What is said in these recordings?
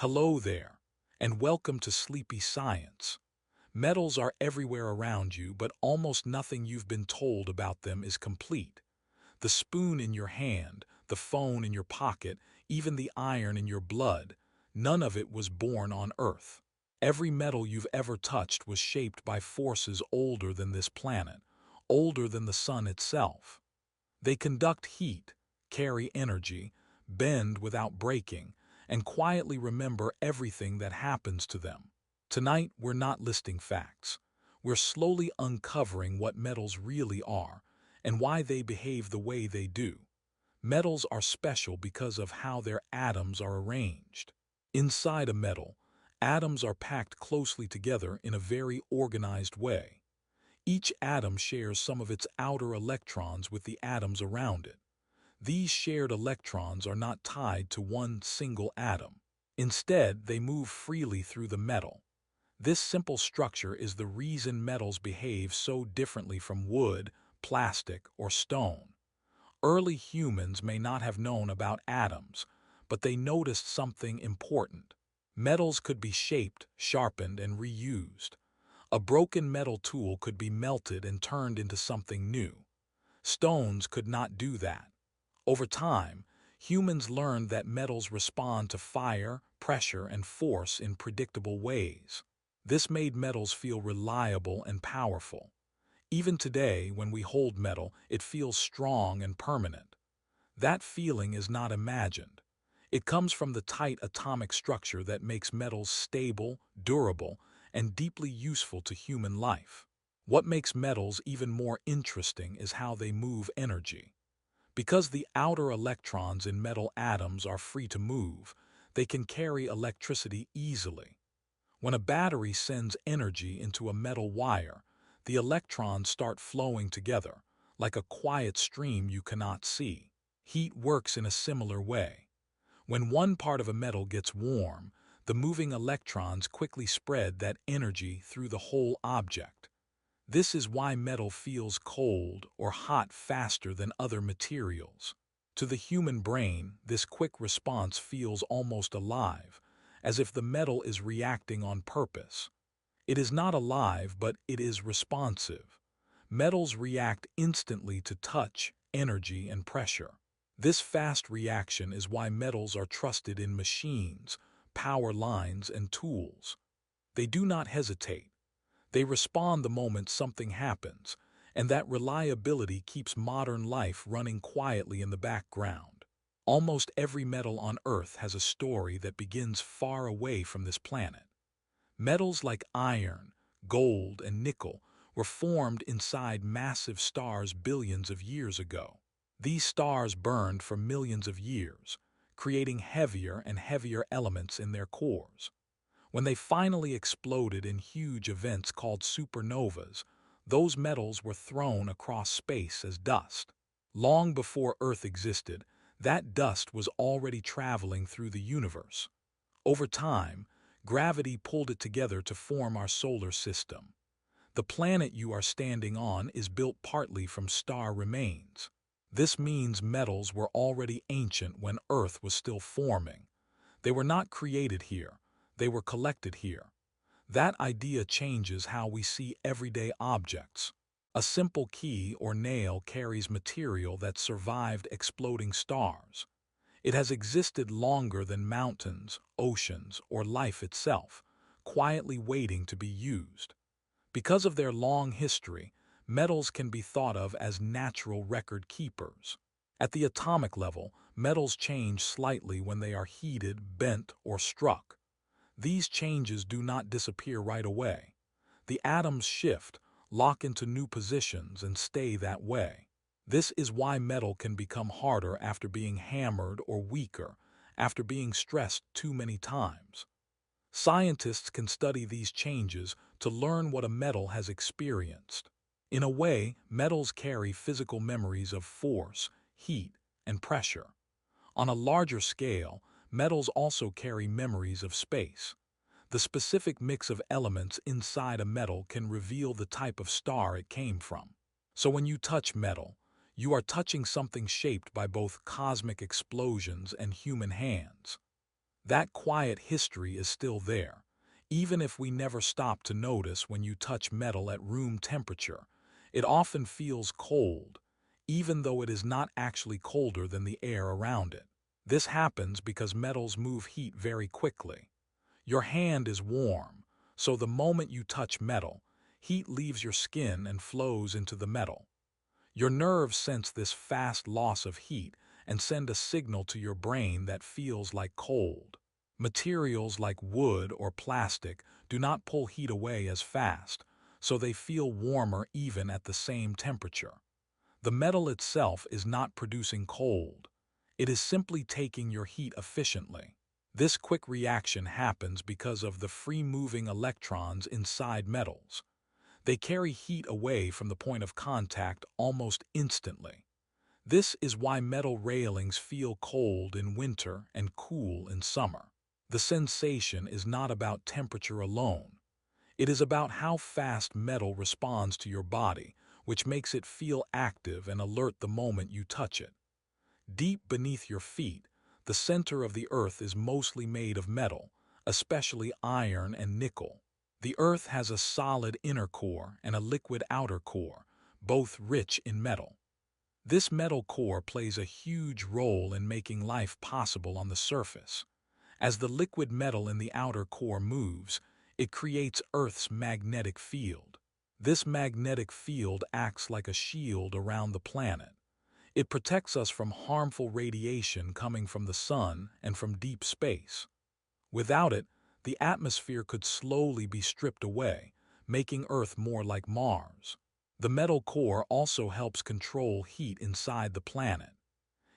Hello there, and welcome to Sleepy Science. Metals are everywhere around you, but almost nothing you've been told about them is complete. The spoon in your hand, the phone in your pocket, even the iron in your blood, none of it was born on Earth. Every metal you've ever touched was shaped by forces older than this planet, older than the sun itself. They conduct heat, carry energy, bend without breaking, and quietly remember everything that happens to them. Tonight, we're not listing facts. We're slowly uncovering what metals really are and why they behave the way they do. Metals are special because of how their atoms are arranged. Inside a metal, atoms are packed closely together in a very organized way. Each atom shares some of its outer electrons with the atoms around it. These shared electrons are not tied to one single atom. Instead, they move freely through the metal. This simple structure is the reason metals behave so differently from wood, plastic, or stone. Early humans may not have known about atoms, but they noticed something important. Metals could be shaped, sharpened, and reused. A broken metal tool could be melted and turned into something new. Stones could not do that. Over time, humans learned that metals respond to fire, pressure, and force in predictable ways. This made metals feel reliable and powerful. Even today, when we hold metal, it feels strong and permanent. That feeling is not imagined. It comes from the tight atomic structure that makes metals stable, durable, and deeply useful to human life. What makes metals even more interesting is how they move energy. Because the outer electrons in metal atoms are free to move, they can carry electricity easily. When a battery sends energy into a metal wire, the electrons start flowing together, like a quiet stream you cannot see. Heat works in a similar way. When one part of a metal gets warm, the moving electrons quickly spread that energy through the whole object. This is why metal feels cold or hot faster than other materials. To the human brain, this quick response feels almost alive, as if the metal is reacting on purpose. It is not alive, but it is responsive. Metals react instantly to touch, energy, and pressure. This fast reaction is why metals are trusted in machines, power lines, and tools. They do not hesitate. They respond the moment something happens, and that reliability keeps modern life running quietly in the background. Almost every metal on Earth has a story that begins far away from this planet. Metals like iron, gold, and nickel were formed inside massive stars billions of years ago. These stars burned for millions of years, creating heavier and heavier elements in their cores. When they finally exploded in huge events called supernovas, those metals were thrown across space as dust. Long before Earth existed, that dust was already traveling through the universe. Over time, gravity pulled it together to form our solar system. The planet you are standing on is built partly from star remains. This means metals were already ancient when Earth was still forming. They were not created here. They were collected here. That idea changes how we see everyday objects. A simple key or nail carries material that survived exploding stars. It has existed longer than mountains, oceans, or life itself, quietly waiting to be used. Because of their long history, metals can be thought of as natural record keepers. At the atomic level, metals change slightly when they are heated, bent, or struck. These changes do not disappear right away. The atoms shift, lock into new positions, and stay that way. This is why metal can become harder after being hammered or weaker after being stressed too many times. Scientists can study these changes to learn what a metal has experienced. In a way, metals carry physical memories of force, heat, and pressure. On a larger scale, metals also carry memories of space. The specific mix of elements inside a metal can reveal the type of star it came from. So when you touch metal, you are touching something shaped by both cosmic explosions and human hands. That quiet history is still there, even if we never stop to notice. When you touch metal at room temperature, it often feels cold, even though it is not actually colder than the air around it. This happens because metals move heat very quickly. Your hand is warm, so the moment you touch metal, heat leaves your skin and flows into the metal. Your nerves sense this fast loss of heat and send a signal to your brain that feels like cold. Materials like wood or plastic do not pull heat away as fast, so they feel warmer even at the same temperature. The metal itself is not producing cold. It is simply taking your heat efficiently. This quick reaction happens because of the free-moving electrons inside metals. They carry heat away from the point of contact almost instantly. This is why metal railings feel cold in winter and cool in summer. The sensation is not about temperature alone. It is about how fast metal responds to your body, which makes it feel active and alert the moment you touch it. Deep beneath your feet, the center of the Earth is mostly made of metal, especially iron and nickel. The Earth has a solid inner core and a liquid outer core, both rich in metal. This metal core plays a huge role in making life possible on the surface. As the liquid metal in the outer core moves, it creates Earth's magnetic field. This magnetic field acts like a shield around the planet. It protects us from harmful radiation coming from the sun and from deep space. Without it, the atmosphere could slowly be stripped away, making Earth more like Mars. The metal core also helps control heat inside the planet.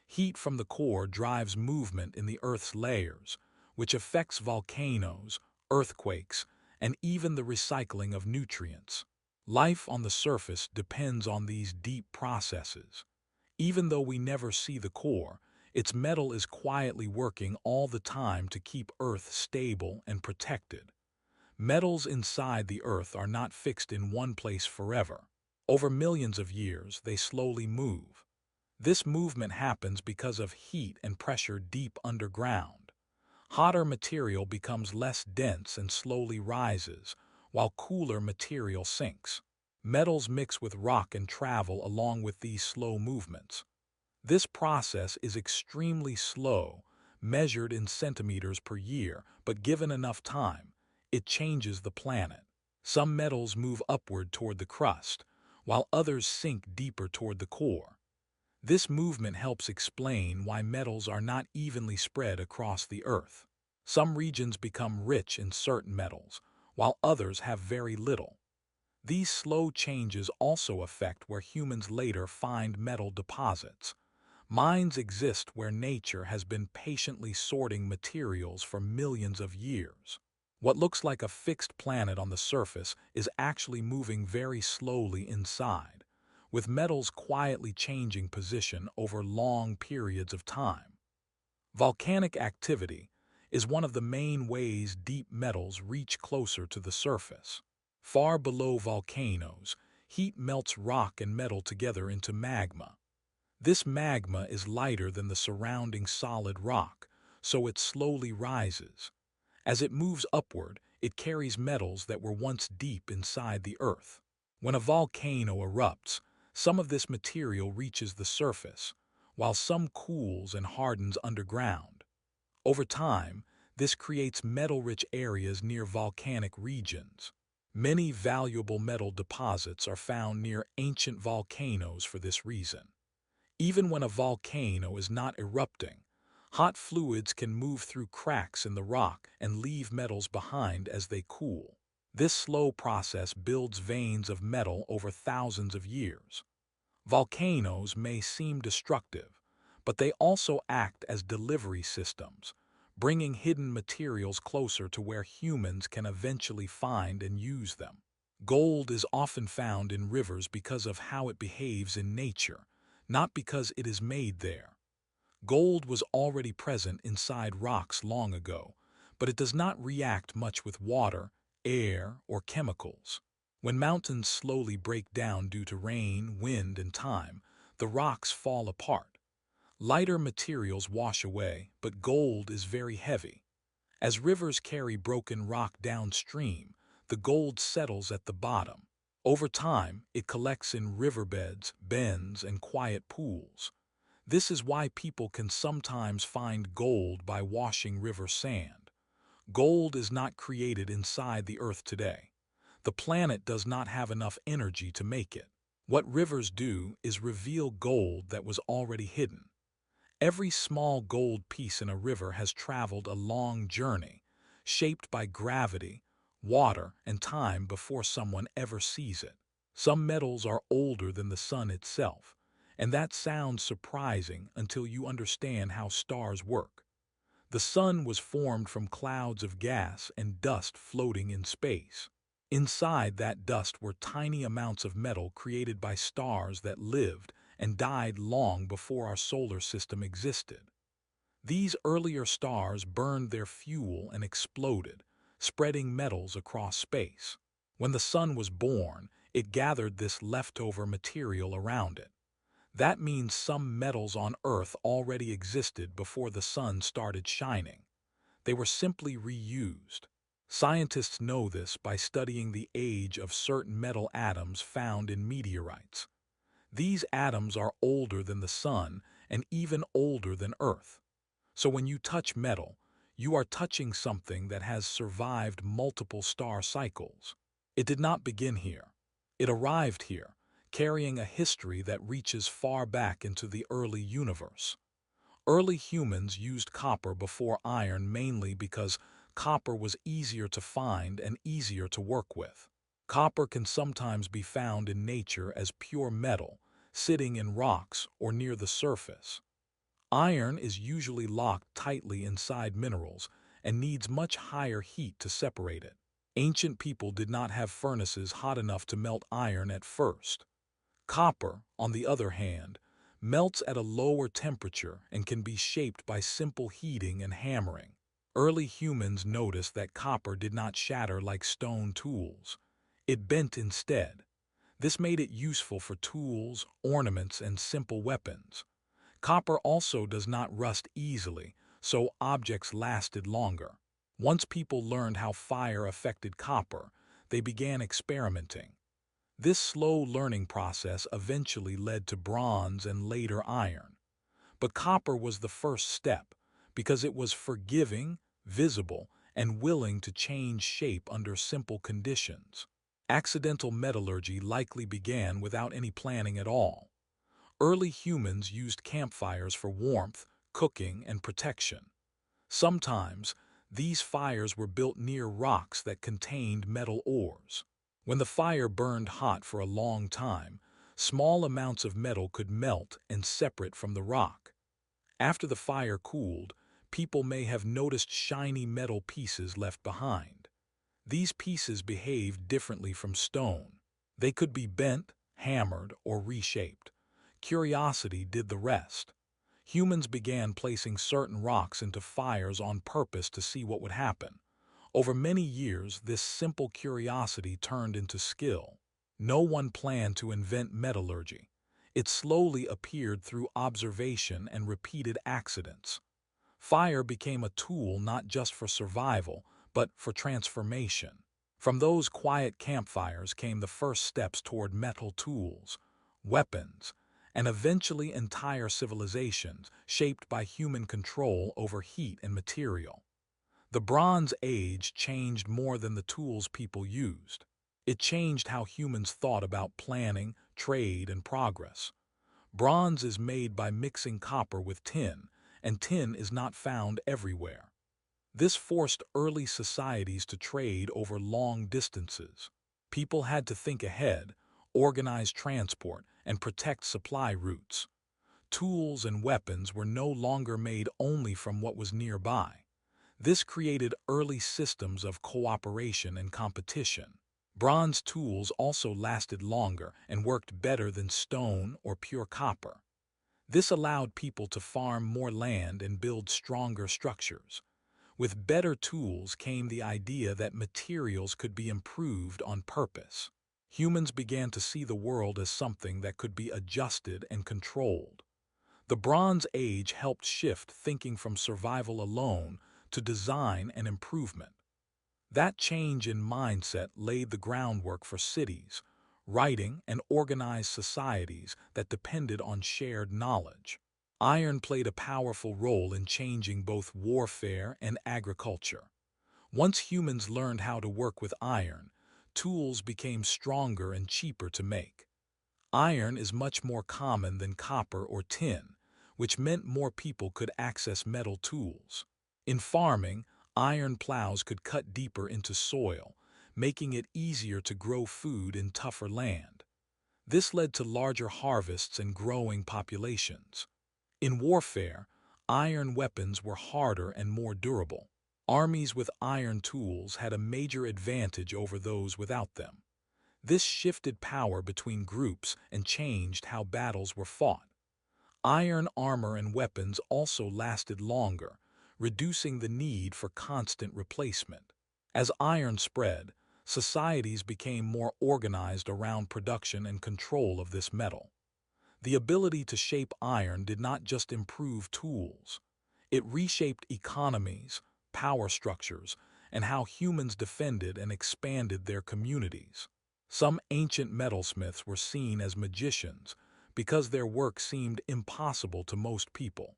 Heat from the core drives movement in the Earth's layers, which affects volcanoes, earthquakes, and even the recycling of nutrients. Life on the surface depends on these deep processes. Even though we never see the core, its metal is quietly working all the time to keep Earth stable and protected. Metals inside the Earth are not fixed in one place forever. Over millions of years, they slowly move. This movement happens because of heat and pressure deep underground. Hotter material becomes less dense and slowly rises, while cooler material sinks. Metals mix with rock and travel along with these slow movements. This process is extremely slow, measured in centimeters per year, but given enough time, it changes the planet. Some metals move upward toward the crust, while others sink deeper toward the core. This movement helps explain why metals are not evenly spread across the Earth. Some regions become rich in certain metals, while others have very little. These slow changes also affect where humans later find metal deposits. Mines exist where nature has been patiently sorting materials for millions of years. What looks like a fixed planet on the surface is actually moving very slowly inside, with metals quietly changing position over long periods of time. Volcanic activity is one of the main ways deep metals reach closer to the surface. Far below volcanoes, heat melts rock and metal together into magma. This magma is lighter than the surrounding solid rock, so it slowly rises. As it moves upward, it carries metals that were once deep inside the Earth. When a volcano erupts, some of this material reaches the surface, while some cools and hardens underground. Over time, this creates metal-rich areas near volcanic regions. Many valuable metal deposits are found near ancient volcanoes for this reason. Even when a volcano is not erupting, hot fluids can move through cracks in the rock and leave metals behind as they cool. This slow process builds veins of metal over thousands of years. Volcanoes may seem destructive, but they also act as delivery systems, bringing hidden materials closer to where humans can eventually find and use them. Gold is often found in rivers because of how it behaves in nature, not because it is made there. Gold was already present inside rocks long ago, but it does not react much with water, air, or chemicals. When mountains slowly break down due to rain, wind, and time, the rocks fall apart. Lighter materials wash away, but gold is very heavy. As rivers carry broken rock downstream, the gold settles at the bottom. Over time, it collects in riverbeds, bends, and quiet pools. This is why people can sometimes find gold by washing river sand. Gold is not created inside the earth today. The planet does not have enough energy to make it. What rivers do is reveal gold that was already hidden. Every small gold piece in a river has traveled a long journey, shaped by gravity, water, and time before someone ever sees it. Some metals are older than the sun itself, and that sounds surprising until you understand how stars work. The sun was formed from clouds of gas and dust floating in space. Inside that dust were tiny amounts of metal created by stars that lived and died long before our solar system existed. These earlier stars burned their fuel and exploded, spreading metals across space. When the sun was born, it gathered this leftover material around it. That means some metals on Earth already existed before the sun started shining. They were simply reused. Scientists know this by studying the age of certain metal atoms found in meteorites. These atoms are older than the sun and even older than Earth. So when you touch metal, you are touching something that has survived multiple star cycles. It did not begin here. It arrived here, carrying a history that reaches far back into the early universe. Early humans used copper before iron mainly because copper was easier to find and easier to work with. Copper can sometimes be found in nature as pure metal, sitting in rocks or near the surface. Iron is usually locked tightly inside minerals and needs much higher heat to separate it. Ancient people did not have furnaces hot enough to melt iron at first. Copper, on the other hand, melts at a lower temperature and can be shaped by simple heating and hammering. Early humans noticed that copper did not shatter like stone tools. It bent instead. This made it useful for tools, ornaments, and simple weapons. Copper also does not rust easily, so objects lasted longer. Once people learned how fire affected copper, they began experimenting. This slow learning process eventually led to bronze and later iron. But copper was the first step because it was forgiving, visible, and willing to change shape under simple conditions. Accidental metallurgy likely began without any planning at all. Early humans used campfires for warmth, cooking, and protection. Sometimes, these fires were built near rocks that contained metal ores. When the fire burned hot for a long time, small amounts of metal could melt and separate from the rock. After the fire cooled, people may have noticed shiny metal pieces left behind. These pieces behaved differently from stone. They could be bent, hammered, or reshaped. Curiosity did the rest. Humans began placing certain rocks into fires on purpose to see what would happen. Over many years, this simple curiosity turned into skill. No one planned to invent metallurgy. It slowly appeared through observation and repeated accidents. Fire became a tool not just for survival, but for transformation. From those quiet campfires came the first steps toward metal tools, weapons, and eventually entire civilizations shaped by human control over heat and material. The Bronze Age changed more than the tools people used. It changed how humans thought about planning, trade, and progress. Bronze is made by mixing copper with tin, and tin is not found everywhere. This forced early societies to trade over long distances. People had to think ahead, organize transport, and protect supply routes. Tools and weapons were no longer made only from what was nearby. This created early systems of cooperation and competition. Bronze tools also lasted longer and worked better than stone or pure copper. This allowed people to farm more land and build stronger structures. With better tools came the idea that materials could be improved on purpose. Humans began to see the world as something that could be adjusted and controlled. The Bronze Age helped shift thinking from survival alone to design and improvement. That change in mindset laid the groundwork for cities, writing, and organized societies that depended on shared knowledge. Iron played a powerful role in changing both warfare and agriculture. Once humans learned how to work with iron, tools became stronger and cheaper to make. Iron is much more common than copper or tin, which meant more people could access metal tools. In farming, iron plows could cut deeper into soil, making it easier to grow food in tougher land. This led to larger harvests and growing populations. In warfare, iron weapons were harder and more durable. Armies with iron tools had a major advantage over those without them. This shifted power between groups and changed how battles were fought. Iron armor and weapons also lasted longer, reducing the need for constant replacement. As iron spread, societies became more organized around production and control of this metal. The ability to shape iron did not just improve tools. It reshaped economies, power structures, and how humans defended and expanded their communities. Some ancient metalsmiths were seen as magicians because their work seemed impossible to most people.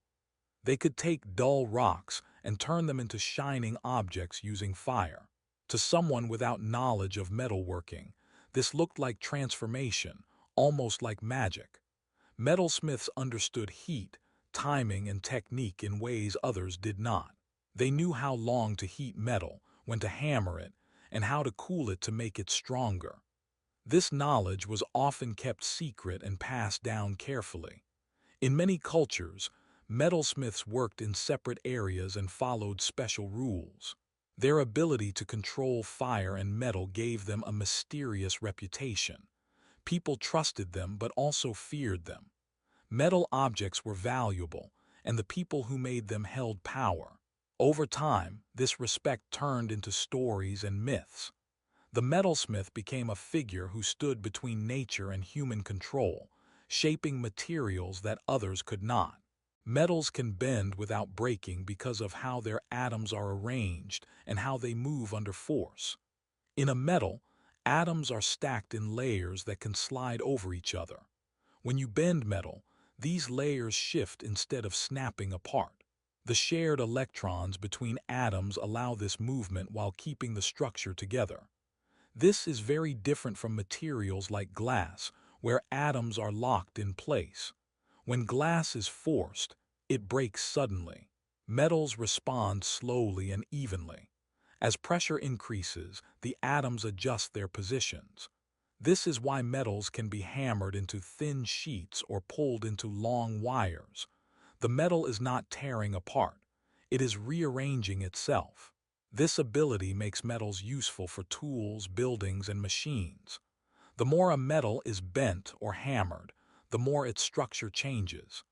They could take dull rocks and turn them into shining objects using fire. To someone without knowledge of metalworking, this looked like transformation, almost like magic. Metalsmiths understood heat, timing, and technique in ways others did not. They knew how long to heat metal, when to hammer it, and how to cool it to make it stronger. This knowledge was often kept secret and passed down carefully. In many cultures, metalsmiths worked in separate areas and followed special rules. Their ability to control fire and metal gave them a mysterious reputation. People trusted them but also feared them. Metal objects were valuable, and the people who made them held power. Over time, this respect turned into stories and myths. The metalsmith became a figure who stood between nature and human control, shaping materials that others could not. Metals can bend without breaking because of how their atoms are arranged and how they move under force. In a metal, atoms are stacked in layers that can slide over each other. When you bend metal, these layers shift instead of snapping apart. The shared electrons between atoms allow this movement while keeping the structure together. This is very different from materials like glass, where atoms are locked in place. When glass is forced, it breaks suddenly. Metals respond slowly and evenly. As pressure increases, the atoms adjust their positions. This is why metals can be hammered into thin sheets or pulled into long wires. The metal is not tearing apart. It is rearranging itself. This ability makes metals useful for tools, buildings, and machines. The more a metal is bent or hammered, the more its structure changes.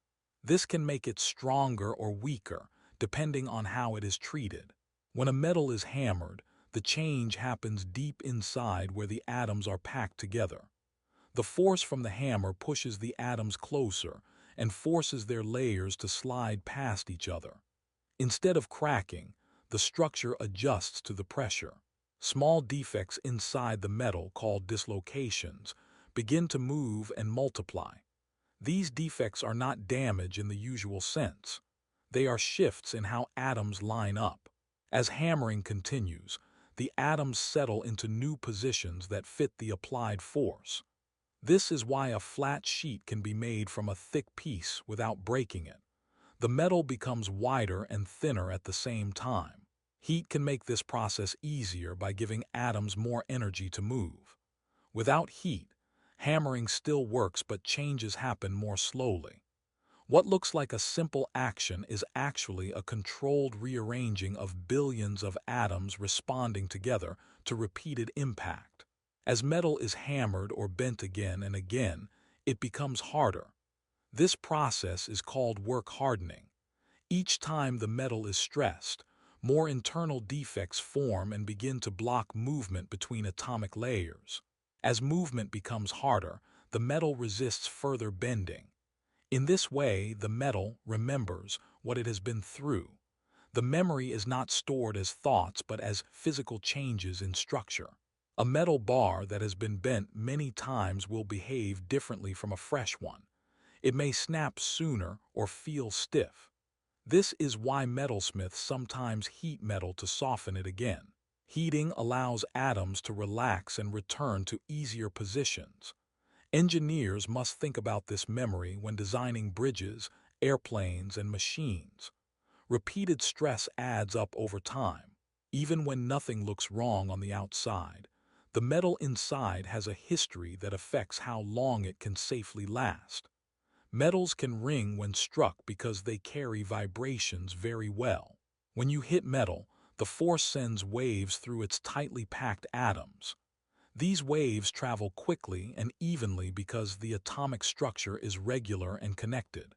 This can make it stronger or weaker, depending on how it is treated. When a metal is hammered, the change happens deep inside where the atoms are packed together. The force from the hammer pushes the atoms closer and forces their layers to slide past each other. Instead of cracking, the structure adjusts to the pressure. Small defects inside the metal, called dislocations, begin to move and multiply. These defects are not damage in the usual sense. They are shifts in how atoms line up. As hammering continues, the atoms settle into new positions that fit the applied force. This is why a flat sheet can be made from a thick piece without breaking it. The metal becomes wider and thinner at the same time. Heat can make this process easier by giving atoms more energy to move. Without heat, hammering still works, but changes happen more slowly. What looks like a simple action is actually a controlled rearranging of billions of atoms responding together to repeated impact. As metal is hammered or bent again and again, it becomes harder. This process is called work hardening. Each time the metal is stressed, more internal defects form and begin to block movement between atomic layers. As movement becomes harder, the metal resists further bending. In this way, the metal remembers what it has been through. The memory is not stored as thoughts but as physical changes in structure. A metal bar that has been bent many times will behave differently from a fresh one. It may snap sooner or feel stiff. This is why metalsmiths sometimes heat metal to soften it again. Heating allows atoms to relax and return to easier positions. Engineers must think about this memory when designing bridges, airplanes, and machines. Repeated stress adds up over time. Even when nothing looks wrong on the outside, the metal inside has a history that affects how long it can safely last. Metals can ring when struck because they carry vibrations very well. When you hit metal, the force sends waves through its tightly packed atoms. These waves travel quickly and evenly because the atomic structure is regular and connected.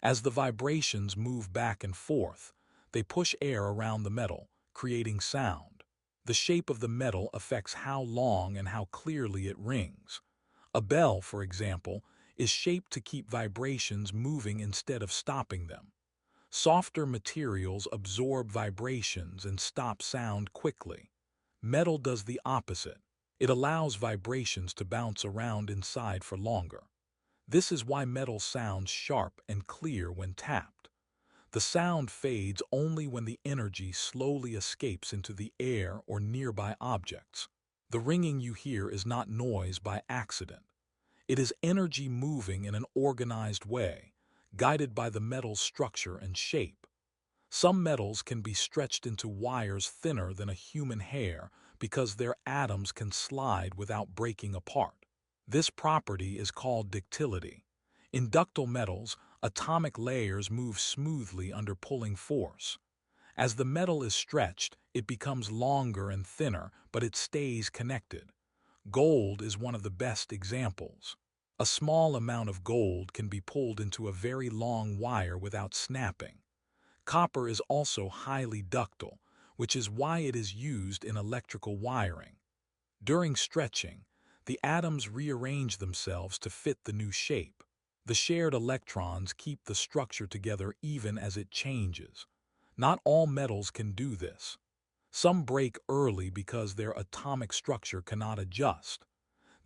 As the vibrations move back and forth, they push air around the metal, creating sound. The shape of the metal affects how long and how clearly it rings. A bell, for example, is shaped to keep vibrations moving instead of stopping them. Softer materials absorb vibrations and stop sound quickly. Metal does the opposite. It allows vibrations to bounce around inside for longer. This is why metal sounds sharp and clear when tapped. The sound fades only when the energy slowly escapes into the air or nearby objects. The ringing you hear is not noise by accident. It is energy moving in an organized way, guided by the metal's structure and shape. Some metals can be stretched into wires thinner than a human hair because their atoms can slide without breaking apart. This property is called ductility. In ductile metals, atomic layers move smoothly under pulling force. As the metal is stretched, it becomes longer and thinner, but it stays connected. Gold is one of the best examples. A small amount of gold can be pulled into a very long wire without snapping. Copper is also highly ductile, which is why it is used in electrical wiring. During stretching, the atoms rearrange themselves to fit the new shape. The shared electrons keep the structure together even as it changes. Not all metals can do this. Some break early because their atomic structure cannot adjust.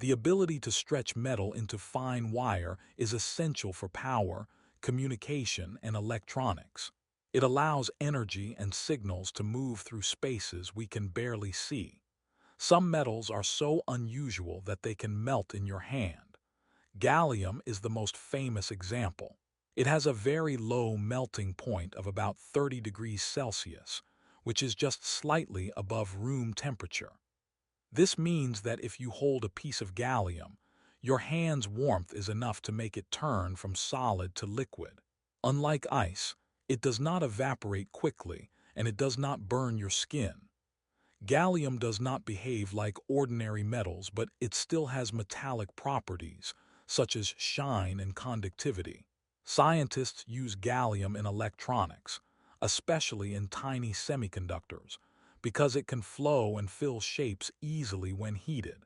The ability to stretch metal into fine wire is essential for power, communication, and electronics. It allows energy and signals to move through spaces we can barely see. Some metals are so unusual that they can melt in your hand. Gallium is the most famous example. It has a very low melting point of about 30 degrees Celsius, which is just slightly above room temperature. This means that if you hold a piece of gallium, your hand's warmth is enough to make it turn from solid to liquid. Unlike ice, it does not evaporate quickly and it does not burn your skin. Gallium does not behave like ordinary metals, but it still has metallic properties, such as shine and conductivity. Scientists use gallium in electronics, especially in tiny semiconductors, because it can flow and fill shapes easily when heated.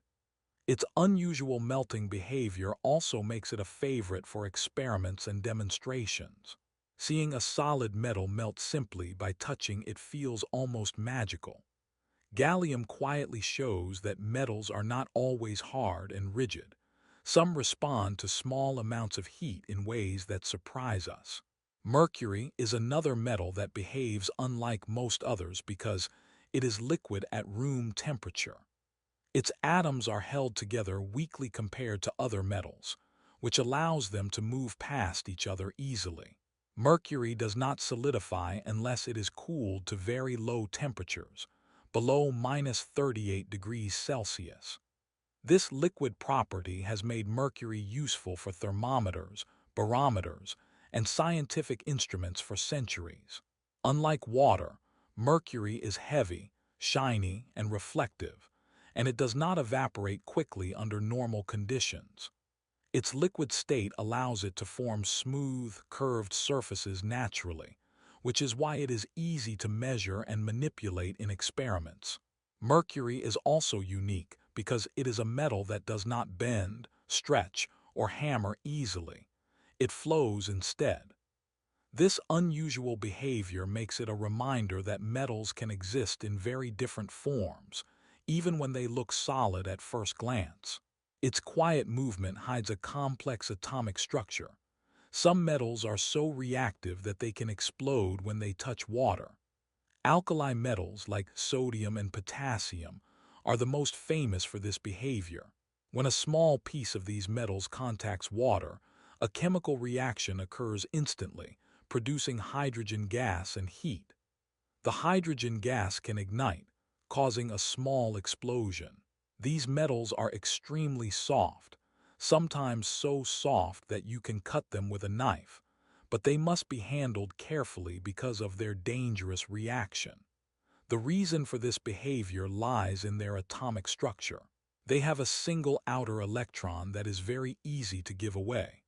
Its unusual melting behavior also makes it a favorite for experiments and demonstrations. Seeing a solid metal melt simply by touching it feels almost magical. Gallium quietly shows that metals are not always hard and rigid. Some respond to small amounts of heat in ways that surprise us. Mercury is another metal that behaves unlike most others because it is liquid at room temperature. Its atoms are held together weakly compared to other metals, which allows them to move past each other easily. Mercury does not solidify unless it is cooled to very low temperatures, below -38 degrees Celsius. This liquid property has made mercury useful for thermometers, barometers, and scientific instruments for centuries. Unlike water, mercury is heavy, shiny, and reflective, and it does not evaporate quickly under normal conditions. Its liquid state allows it to form smooth, curved surfaces naturally, which is why it is easy to measure and manipulate in experiments. Mercury is also unique because it is a metal that does not bend, stretch, or hammer easily. It flows instead. This unusual behavior makes it a reminder that metals can exist in very different forms, even when they look solid at first glance. Its quiet movement hides a complex atomic structure. Some metals are so reactive that they can explode when they touch water. Alkali metals like sodium and potassium are the most famous for this behavior. When a small piece of these metals contacts water, a chemical reaction occurs instantly, producing hydrogen gas and heat. The hydrogen gas can ignite, causing a small explosion. These metals are extremely soft, sometimes so soft that you can cut them with a knife, but they must be handled carefully because of their dangerous reaction. The reason for this behavior lies in their atomic structure. They have a single outer electron that is very easy to give away.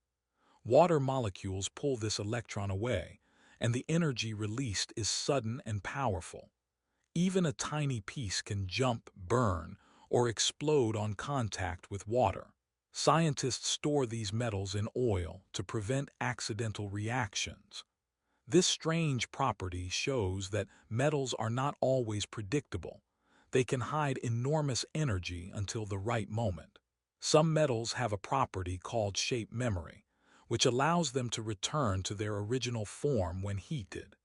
Water molecules pull this electron away, and the energy released is sudden and powerful. Even a tiny piece can jump, burn, or explode on contact with water. Scientists store these metals in oil to prevent accidental reactions. This strange property shows that metals are not always predictable. They can hide enormous energy until the right moment. Some metals have a property called shape memory, which allows them to return to their original form when heated.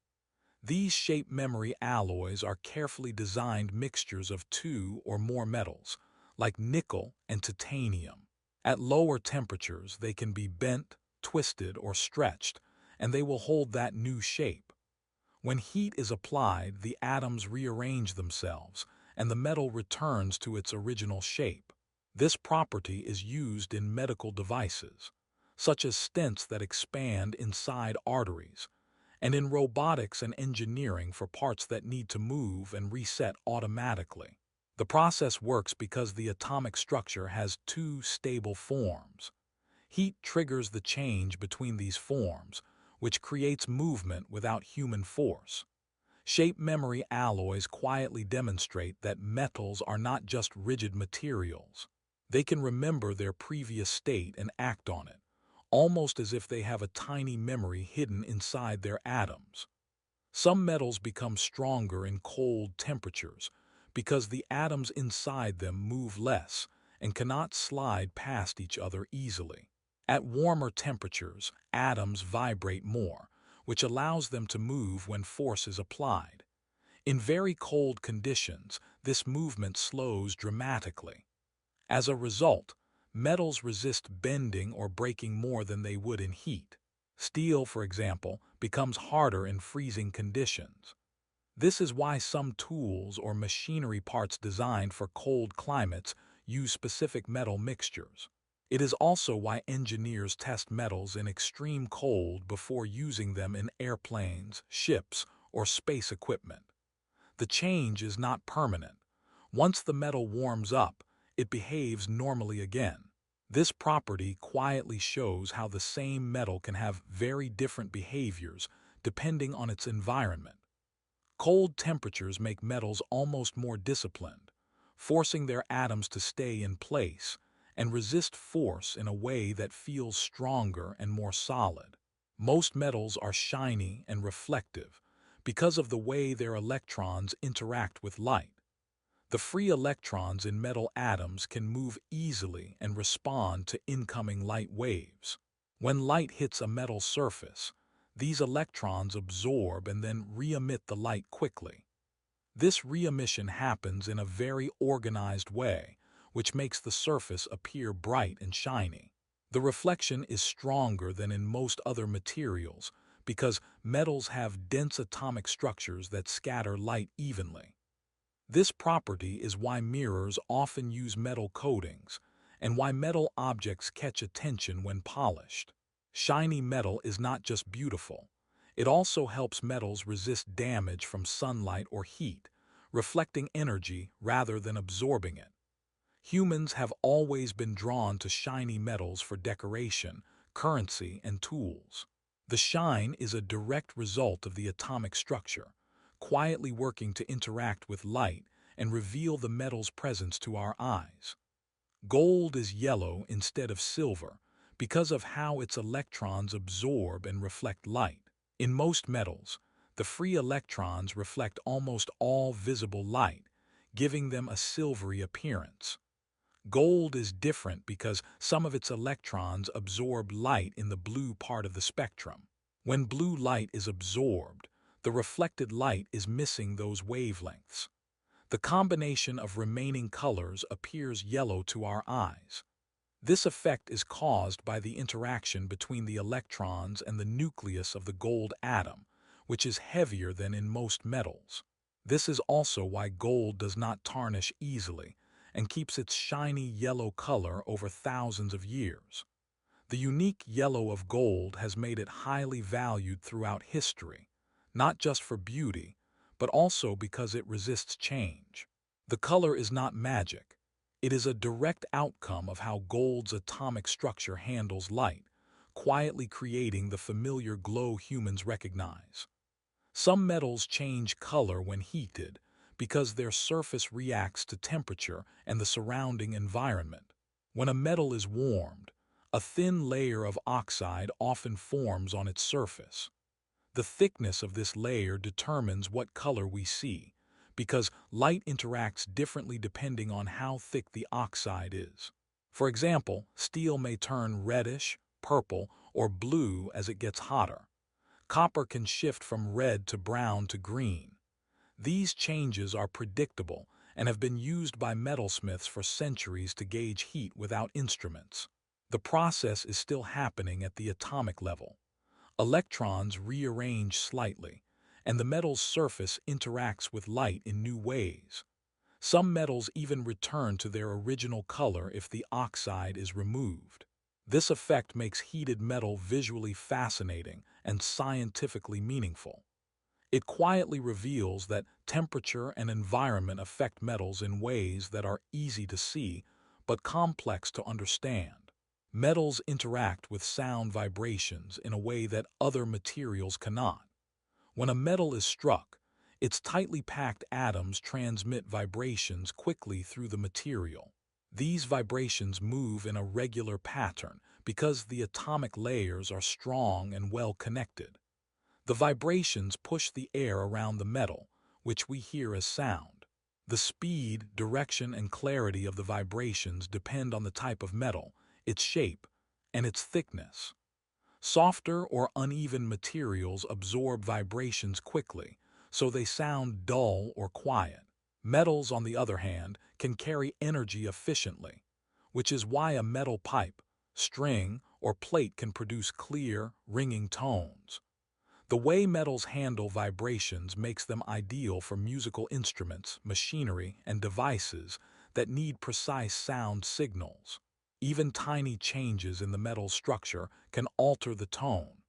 These shape memory alloys are carefully designed mixtures of two or more metals, like nickel and titanium. At lower temperatures, they can be bent, twisted, or stretched, and they will hold that new shape. When heat is applied, the atoms rearrange themselves, and the metal returns to its original shape. This property is used in medical devices, such as stents that expand inside arteries, and in robotics and engineering for parts that need to move and reset automatically. The process works because the atomic structure has two stable forms. Heat triggers the change between these forms, which creates movement without human force. Shape memory alloys quietly demonstrate that metals are not just rigid materials. They can remember their previous state and act on it, almost as if they have a tiny memory hidden inside their atoms. Some metals become stronger in cold temperatures because the atoms inside them move less and cannot slide past each other easily. At warmer temperatures, atoms vibrate more, which allows them to move when force is applied. In very cold conditions, this movement slows dramatically. As a result, metals resist bending or breaking more than they would in heat. Steel, for example, becomes harder in freezing conditions. This is why some tools or machinery parts designed for cold climates use specific metal mixtures. It is also why engineers test metals in extreme cold before using them in airplanes, ships, or space equipment. The change is not permanent. Once the metal warms up, it behaves normally again. This property quietly shows how the same metal can have very different behaviors depending on its environment. Cold temperatures make metals almost more disciplined, forcing their atoms to stay in place and resist force in a way that feels stronger and more solid. Most metals are shiny and reflective because of the way their electrons interact with light. The free electrons in metal atoms can move easily and respond to incoming light waves. When light hits a metal surface, these electrons absorb and then re-emit the light quickly. This re-emission happens in a very organized way, which makes the surface appear bright and shiny. The reflection is stronger than in most other materials because metals have dense atomic structures that scatter light evenly. This property is why mirrors often use metal coatings and why metal objects catch attention when polished. Shiny metal is not just beautiful. It also helps metals resist damage from sunlight or heat, reflecting energy rather than absorbing it. Humans have always been drawn to shiny metals for decoration, currency, and tools. The shine is a direct result of the atomic structure, quietly working to interact with light and reveal the metal's presence to our eyes. Gold is yellow instead of silver because of how its electrons absorb and reflect light. In most metals, the free electrons reflect almost all visible light, giving them a silvery appearance. Gold is different because some of its electrons absorb light in the blue part of the spectrum. When blue light is absorbed, the reflected light is missing those wavelengths. The combination of remaining colors appears yellow to our eyes. This effect is caused by the interaction between the electrons and the nucleus of the gold atom, which is heavier than in most metals. This is also why gold does not tarnish easily and keeps its shiny yellow color over thousands of years. The unique yellow of gold has made it highly valued throughout history, not just for beauty, but also because it resists change. The color is not magic. It is a direct outcome of how gold's atomic structure handles light, quietly creating the familiar glow humans recognize. Some metals change color when heated because their surface reacts to temperature and the surrounding environment. When a metal is warmed, a thin layer of oxide often forms on its surface. The thickness of this layer determines what color we see, because light interacts differently depending on how thick the oxide is. For example, steel may turn reddish, purple, or blue as it gets hotter. Copper can shift from red to brown to green. These changes are predictable and have been used by metalsmiths for centuries to gauge heat without instruments. The process is still happening at the atomic level. Electrons rearrange slightly, and the metal's surface interacts with light in new ways. Some metals even return to their original color if the oxide is removed. This effect makes heated metal visually fascinating and scientifically meaningful. It quietly reveals that temperature and environment affect metals in ways that are easy to see but complex to understand. Metals interact with sound vibrations in a way that other materials cannot. When a metal is struck, its tightly packed atoms transmit vibrations quickly through the material. These vibrations move in a regular pattern because the atomic layers are strong and well connected. The vibrations push the air around the metal, which we hear as sound. The speed, direction, and clarity of the vibrations depend on the type of metal, its shape, and its thickness. Softer or uneven materials absorb vibrations quickly, so they sound dull or quiet. Metals, on the other hand, can carry energy efficiently, which is why a metal pipe, string, or plate can produce clear, ringing tones. The way metals handle vibrations makes them ideal for musical instruments, machinery, and devices that need precise sound signals. Even tiny changes in the metal's structure can alter the tone.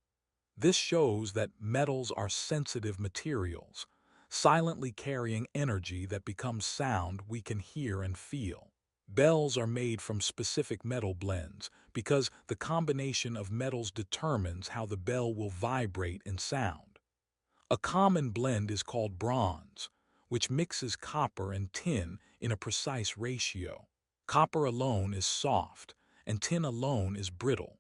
This shows that metals are sensitive materials, silently carrying energy that becomes sound we can hear and feel. Bells are made from specific metal blends because the combination of metals determines how the bell will vibrate and sound. A common blend is called bronze, which mixes copper and tin in a precise ratio. Copper alone is soft, and tin alone is brittle.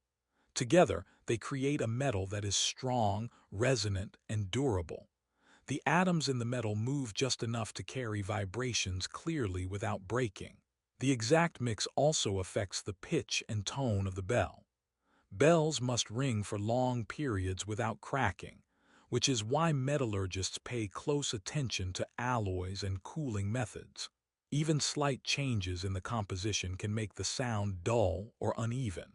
Together, they create a metal that is strong, resonant, and durable. The atoms in the metal move just enough to carry vibrations clearly without breaking. The exact mix also affects the pitch and tone of the bell. Bells must ring for long periods without cracking, which is why metallurgists pay close attention to alloys and cooling methods. Even slight changes in the composition can make the sound dull or uneven.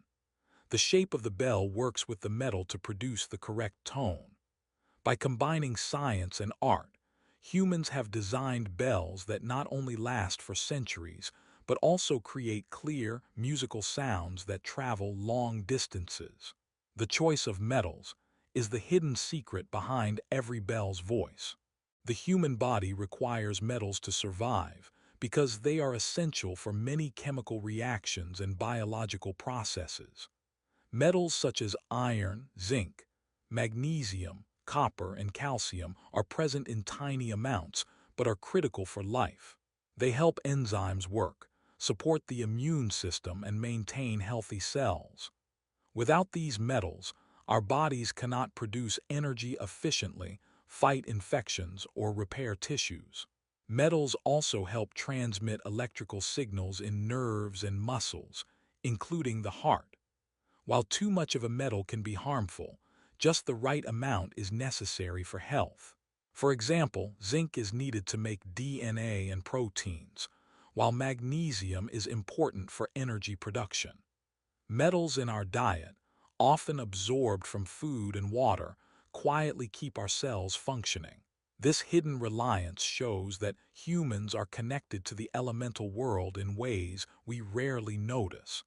The shape of the bell works with the metal to produce the correct tone. By combining science and art, humans have designed bells that not only last for centuries, but also create clear, musical sounds that travel long distances. The choice of metals is the hidden secret behind every bell's voice. The human body requires metals to survive because they are essential for many chemical reactions and biological processes. Metals such as iron, zinc, magnesium, copper, and calcium are present in tiny amounts but are critical for life. They help enzymes work, support the immune system, and maintain healthy cells. Without these metals, Our bodies cannot produce energy efficiently, fight infections, or repair tissues. Metals also help transmit electrical signals in nerves and muscles, including the heart. While too much of a metal can be harmful, just the right amount is necessary for health. For example, zinc is needed to make DNA and proteins, while magnesium is important for energy production. Metals in our diet, often absorbed from food and water, quietly keep our cells functioning. This hidden reliance shows that humans are connected to the elemental world in ways we rarely notice,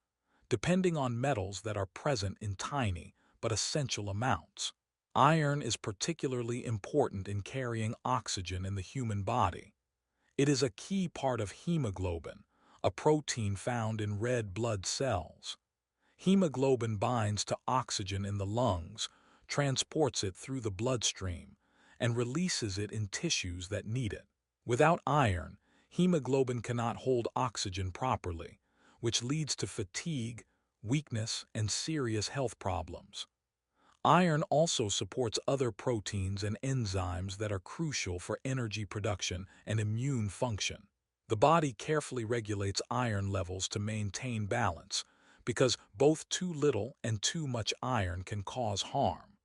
depending on metals that are present in tiny but essential amounts. Iron is particularly important in carrying oxygen in the human body. It is a key part of hemoglobin, a protein found in red blood cells. Hemoglobin binds to oxygen in the lungs, transports it through the bloodstream, and releases it in tissues that need it. Without iron, hemoglobin cannot hold oxygen properly, which leads to fatigue, weakness, and serious health problems. Iron also supports other proteins and enzymes that are crucial for energy production and immune function. The body carefully regulates iron levels to maintain balance, because both too little and too much iron can cause harm.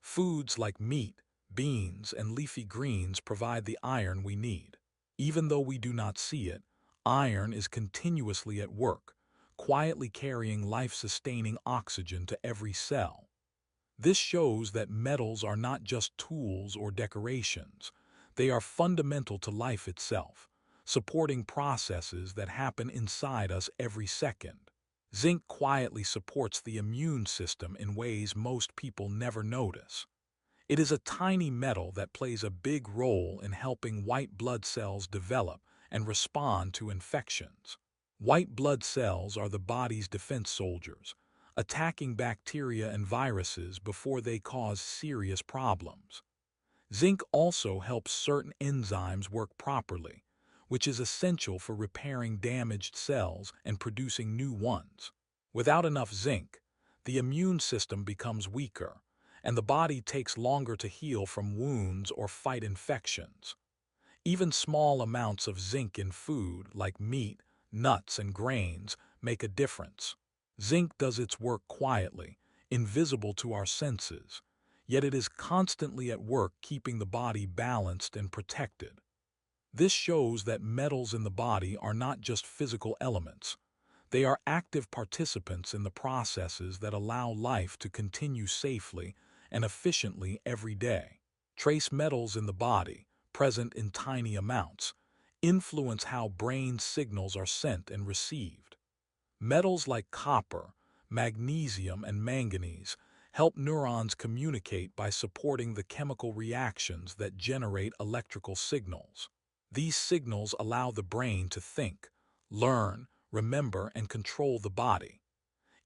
Foods like meat, beans, and leafy greens provide the iron we need. Even though we do not see it, iron is continuously at work, quietly carrying life-sustaining oxygen to every cell. This shows that metals are not just tools or decorations. They are fundamental to life itself, supporting processes that happen inside us every second. Zinc quietly supports the immune system in ways most people never notice. It is a tiny metal that plays a big role in helping white blood cells develop and respond to infections. White blood cells are the body's defense soldiers, attacking bacteria and viruses before they cause serious problems. Zinc also helps certain enzymes work properly, which is essential for repairing damaged cells and producing new ones. Without enough zinc, the immune system becomes weaker, and the body takes longer to heal from wounds or fight infections. Even small amounts of zinc in food, like meat, nuts, and grains, make a difference. Zinc does its work quietly, invisible to our senses, yet it is constantly at work keeping the body balanced and protected. This shows that metals in the body are not just physical elements. They are active participants in the processes that allow life to continue safely and efficiently every day. Trace metals in the body, present in tiny amounts, influence how brain signals are sent and received. Metals like copper, magnesium, and manganese help neurons communicate by supporting the chemical reactions that generate electrical signals. These signals allow the brain to think, learn, remember, and control the body.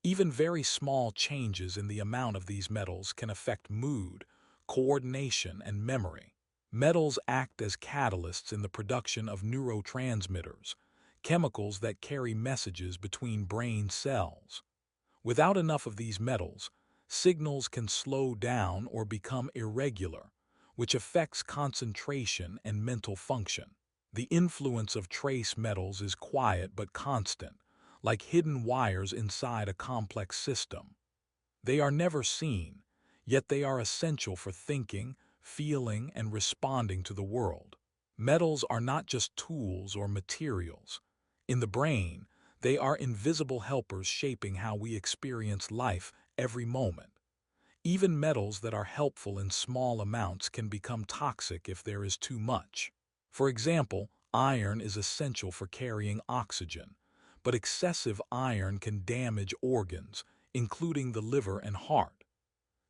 Even very small changes in the amount of these metals can affect mood, coordination, and memory. Metals act as catalysts in the production of neurotransmitters, chemicals that carry messages between brain cells. Without enough of these metals, signals can slow down or become irregular, which affects concentration and mental function. The influence of trace metals is quiet but constant, like hidden wires inside a complex system. They are never seen, yet they are essential for thinking, feeling, and responding to the world. Metals are not just tools or materials. In the brain, they are invisible helpers shaping how we experience life every moment. Even metals that are helpful in small amounts can become toxic if there is too much. For example, iron is essential for carrying oxygen, but excessive iron can damage organs, including the liver and heart.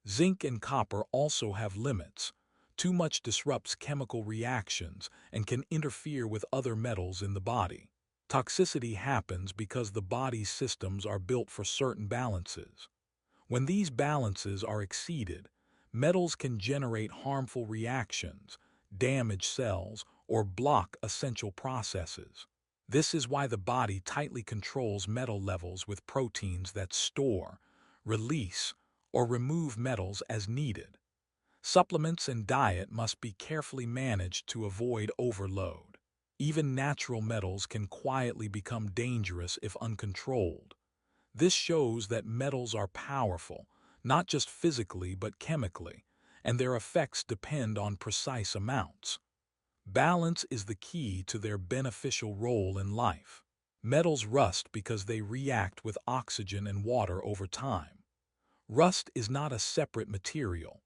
Zinc and copper also have limits. Too much disrupts chemical reactions and can interfere with other metals in the body. Toxicity happens because the body's systems are built for certain balances. When these balances are exceeded, metals can generate harmful reactions, damage cells, or block essential processes. This is why the body tightly controls metal levels with proteins that store, release, or remove metals as needed. Supplements and diet must be carefully managed to avoid overload. Even natural metals can quietly become dangerous if uncontrolled. This shows that metals are powerful, not just physically but chemically, and their effects depend on precise amounts. Balance is the key to their beneficial role in life. Metals rust because they react with oxygen and water over time. Rust is not a separate material.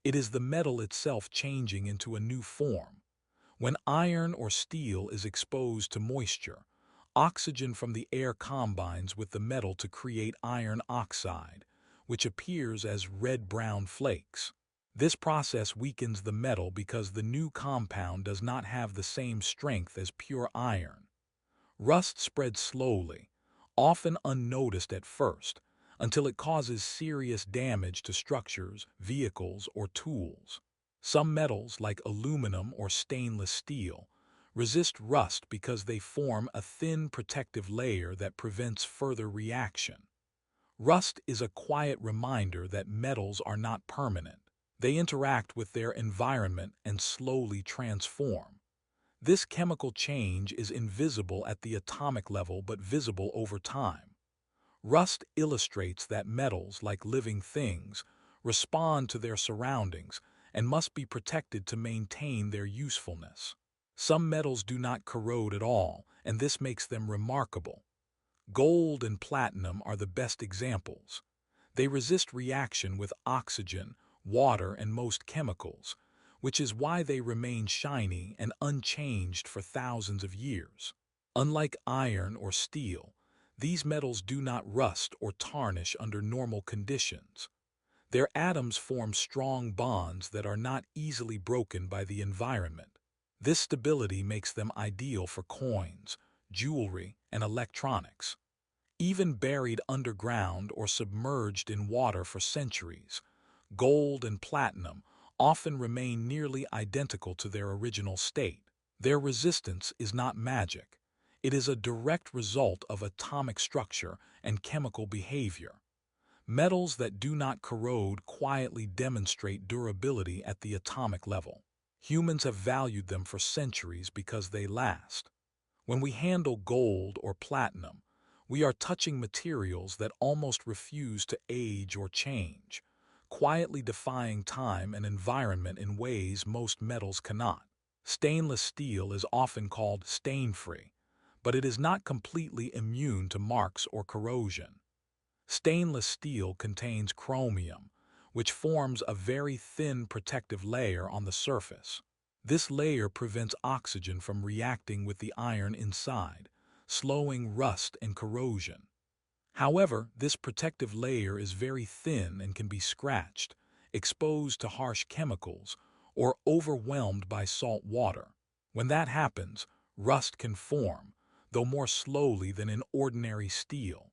It is the metal itself changing into a new form. When iron or steel is exposed to moisture, oxygen from the air combines with the metal to create iron oxide, which appears as red-brown flakes. This process weakens the metal because the new compound does not have the same strength as pure iron. Rust spreads slowly, often unnoticed at first, until it causes serious damage to structures, vehicles, or tools. Some metals, like aluminum or stainless steel, resist rust because they form a thin protective layer that prevents further reaction. Rust is a quiet reminder that metals are not permanent. They interact with their environment and slowly transform. This chemical change is invisible at the atomic level but visible over time. Rust illustrates that metals, like living things, respond to their surroundings and must be protected to maintain their usefulness. Some metals do not corrode at all, and this makes them remarkable. Gold and platinum are the best examples. They resist reaction with oxygen, water, and most chemicals, which is why they remain shiny and unchanged for thousands of years. Unlike iron or steel, these metals do not rust or tarnish under normal conditions. Their atoms form strong bonds that are not easily broken by the environment. This stability makes them ideal for coins, jewelry, and electronics. Even buried underground or submerged in water for centuries, gold and platinum often remain nearly identical to their original state. Their resistance is not magic. It is a direct result of atomic structure and chemical behavior. Metals that do not corrode quietly demonstrate durability at the atomic level. Humans have valued them for centuries because they last. When we handle gold or platinum, we are touching materials that almost refuse to age or change, quietly defying time and environment in ways most metals cannot. Stainless steel is often called stain-free, but it is not completely immune to marks or corrosion. Stainless steel contains chromium, which forms a very thin protective layer on the surface. This layer prevents oxygen from reacting with the iron inside, slowing rust and corrosion. However, this protective layer is very thin and can be scratched, exposed to harsh chemicals, or overwhelmed by salt water. When that happens, rust can form, though more slowly than in ordinary steel.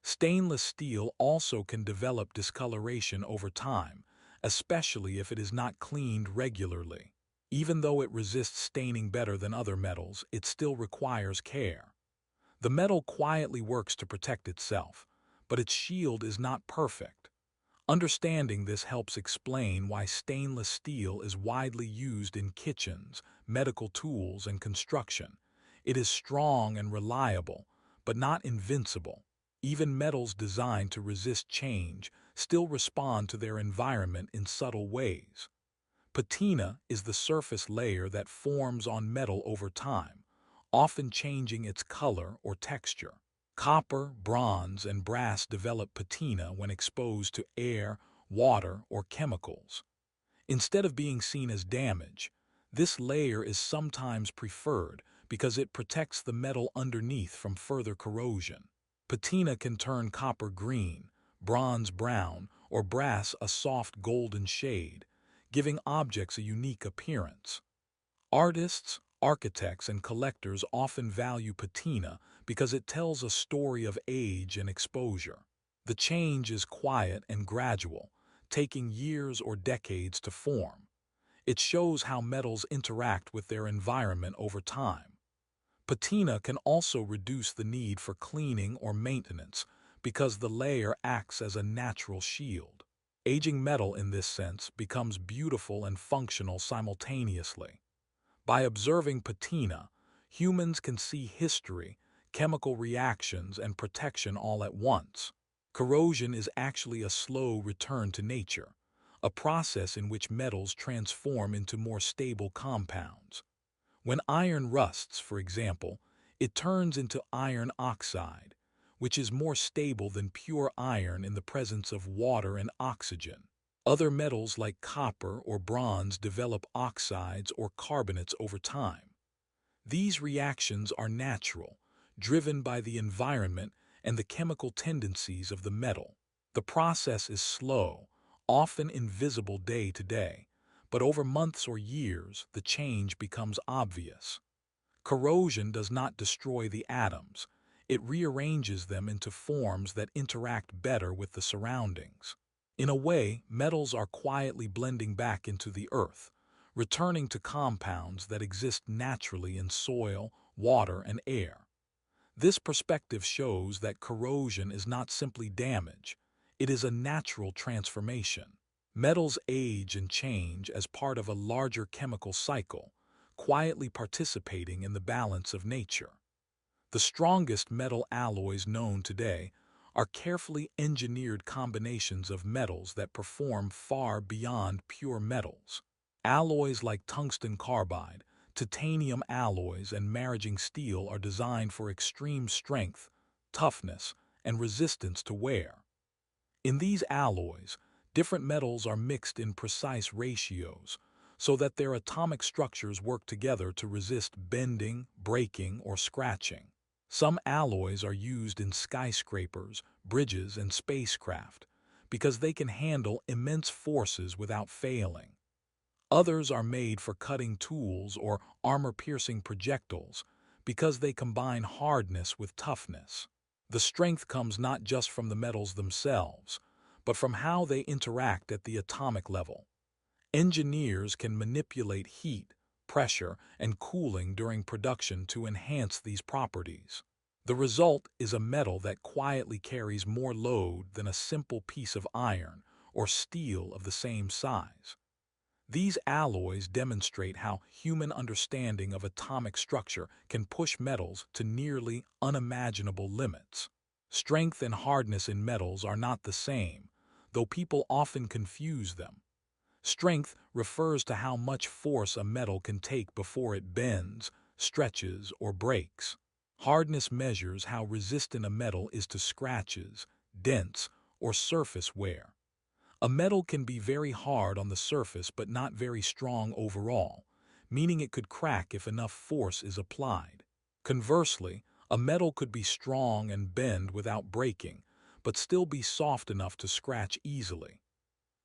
Stainless steel also can develop discoloration over time, especially if it is not cleaned regularly. Even though it resists staining better than other metals, it still requires care. The metal quietly works to protect itself, but its shield is not perfect. Understanding this helps explain why stainless steel is widely used in kitchens, medical tools, and construction. It is strong and reliable, but not invincible. Even metals designed to resist change still respond to their environment in subtle ways. Patina is the surface layer that forms on metal over time, often changing its color or texture. Copper, bronze, and brass develop patina when exposed to air, water, or chemicals. Instead of being seen as damage, this layer is sometimes preferred because it protects the metal underneath from further corrosion. Patina can turn copper green, bronze brown, or brass a soft golden shade, giving objects a unique appearance. Artists, architects, and collectors often value patina because it tells a story of age and exposure. The change is quiet and gradual, taking years or decades to form. It shows how metals interact with their environment over time. Patina can also reduce the need for cleaning or maintenance because the layer acts as a natural shield. Aging metal in this sense becomes beautiful and functional simultaneously. By observing patina, humans can see history, chemical reactions, and protection all at once. Corrosion is actually a slow return to nature, a process in which metals transform into more stable compounds. When iron rusts, for example, it turns into iron oxide, which is more stable than pure iron in the presence of water and oxygen. Other metals like copper or bronze develop oxides or carbonates over time. These reactions are natural, driven by the environment and the chemical tendencies of the metal. The process is slow, often invisible day to day, but over months or years the change becomes obvious. Corrosion does not destroy the atoms, it rearranges them into forms that interact better with the surroundings. In a way, metals are quietly blending back into the earth, returning to compounds that exist naturally in soil, water, and air. This perspective shows that corrosion is not simply damage, it is a natural transformation. Metals age and change as part of a larger chemical cycle, quietly participating in the balance of nature. The strongest metal alloys known today are carefully engineered combinations of metals that perform far beyond pure metals. Alloys like tungsten carbide, titanium alloys, and maraging steel are designed for extreme strength, toughness, and resistance to wear. In these alloys, different metals are mixed in precise ratios so that their atomic structures work together to resist bending, breaking, or scratching. Some alloys are used in skyscrapers, bridges, and spacecraft because they can handle immense forces without failing. Others are made for cutting tools or armor-piercing projectiles because they combine hardness with toughness. The strength comes not just from the metals themselves, but from how they interact at the atomic level. Engineers can manipulate heat, pressure, and cooling during production to enhance these properties. The result is a metal that quietly carries more load than a simple piece of iron or steel of the same size. These alloys demonstrate how human understanding of atomic structure can push metals to nearly unimaginable limits. Strength and hardness in metals are not the same, though people often confuse them. Strength refers to how much force a metal can take before it bends, stretches, or breaks. Hardness measures how resistant a metal is to scratches, dents, or surface wear. A metal can be very hard on the surface but not very strong overall, meaning it could crack if enough force is applied. Conversely, a metal could be strong and bend without breaking, but still be soft enough to scratch easily.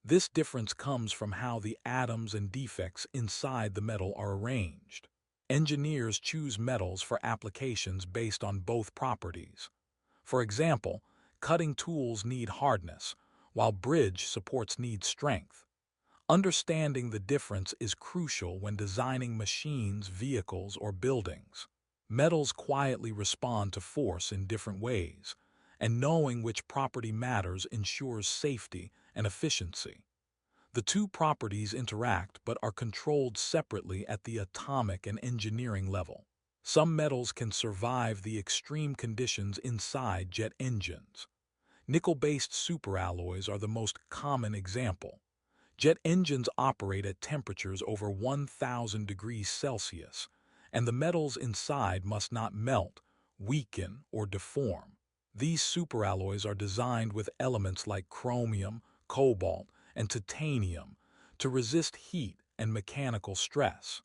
This difference comes from how the atoms and defects inside the metal are arranged. Engineers choose metals for applications based on both properties. For example, cutting tools need hardness, while bridge supports need strength. Understanding the difference is crucial when designing machines, vehicles, or buildings. Metals quietly respond to force in different ways, and knowing which property matters ensures safety and efficiency. The two properties interact but are controlled separately at the atomic and engineering level. Some metals can survive the extreme conditions inside jet engines. Nickel-based superalloys are the most common example. Jet engines operate at temperatures over 1,000 degrees Celsius, and the metals inside must not melt, weaken, or deform. These superalloys are designed with elements like chromium, cobalt, and titanium to resist heat and mechanical stress.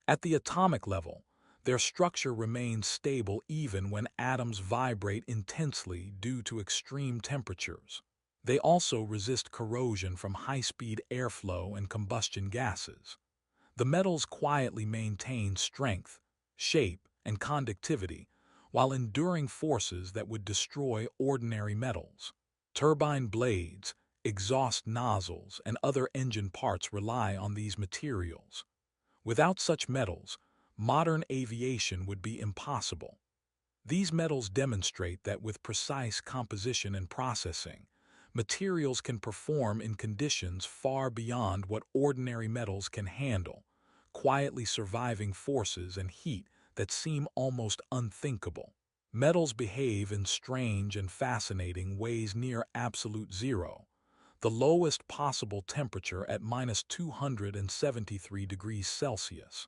At the atomic level, their structure remains stable even when atoms vibrate intensely due to extreme temperatures. They also resist corrosion from high-speed airflow and combustion gases. The metals quietly maintain strength, shape, and conductivity while enduring forces that would destroy ordinary metals. Turbine blades, exhaust nozzles, and other engine parts rely on these materials. Without such metals, modern aviation would be impossible. These metals demonstrate that with precise composition and processing, Materials can perform in conditions far beyond what ordinary metals can handle, quietly surviving forces and heat that seem almost unthinkable. Metals behave in strange and fascinating ways near absolute zero, the lowest possible temperature at -273 degrees Celsius.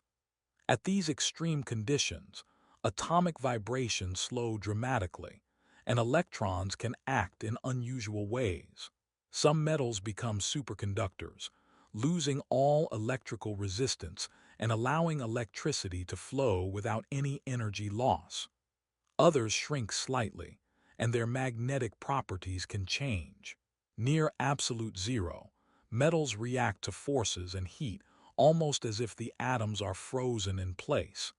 At these extreme conditions, atomic vibrations slow dramatically, and electrons can act in unusual ways. Some metals become superconductors, losing all electrical resistance and allowing electricity to flow without any energy loss. Others shrink slightly, and their magnetic properties can change. Near absolute zero, metals react to forces and heat almost as if the atoms are frozen in place.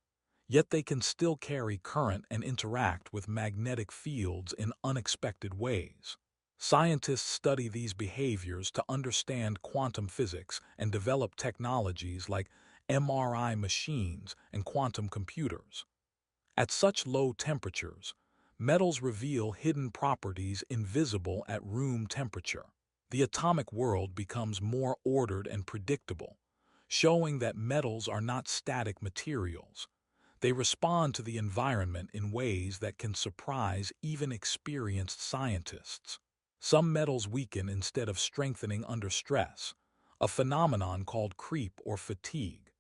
Yet they can still carry current and interact with magnetic fields in unexpected ways. Scientists study these behaviors to understand quantum physics and develop technologies like MRI machines and quantum computers. At such low temperatures, metals reveal hidden properties invisible at room temperature. The atomic world becomes more ordered and predictable, showing that metals are not static materials. They respond to the environment in ways that can surprise even experienced scientists. Some metals weaken instead of strengthening under stress, a phenomenon called creep or fatigue.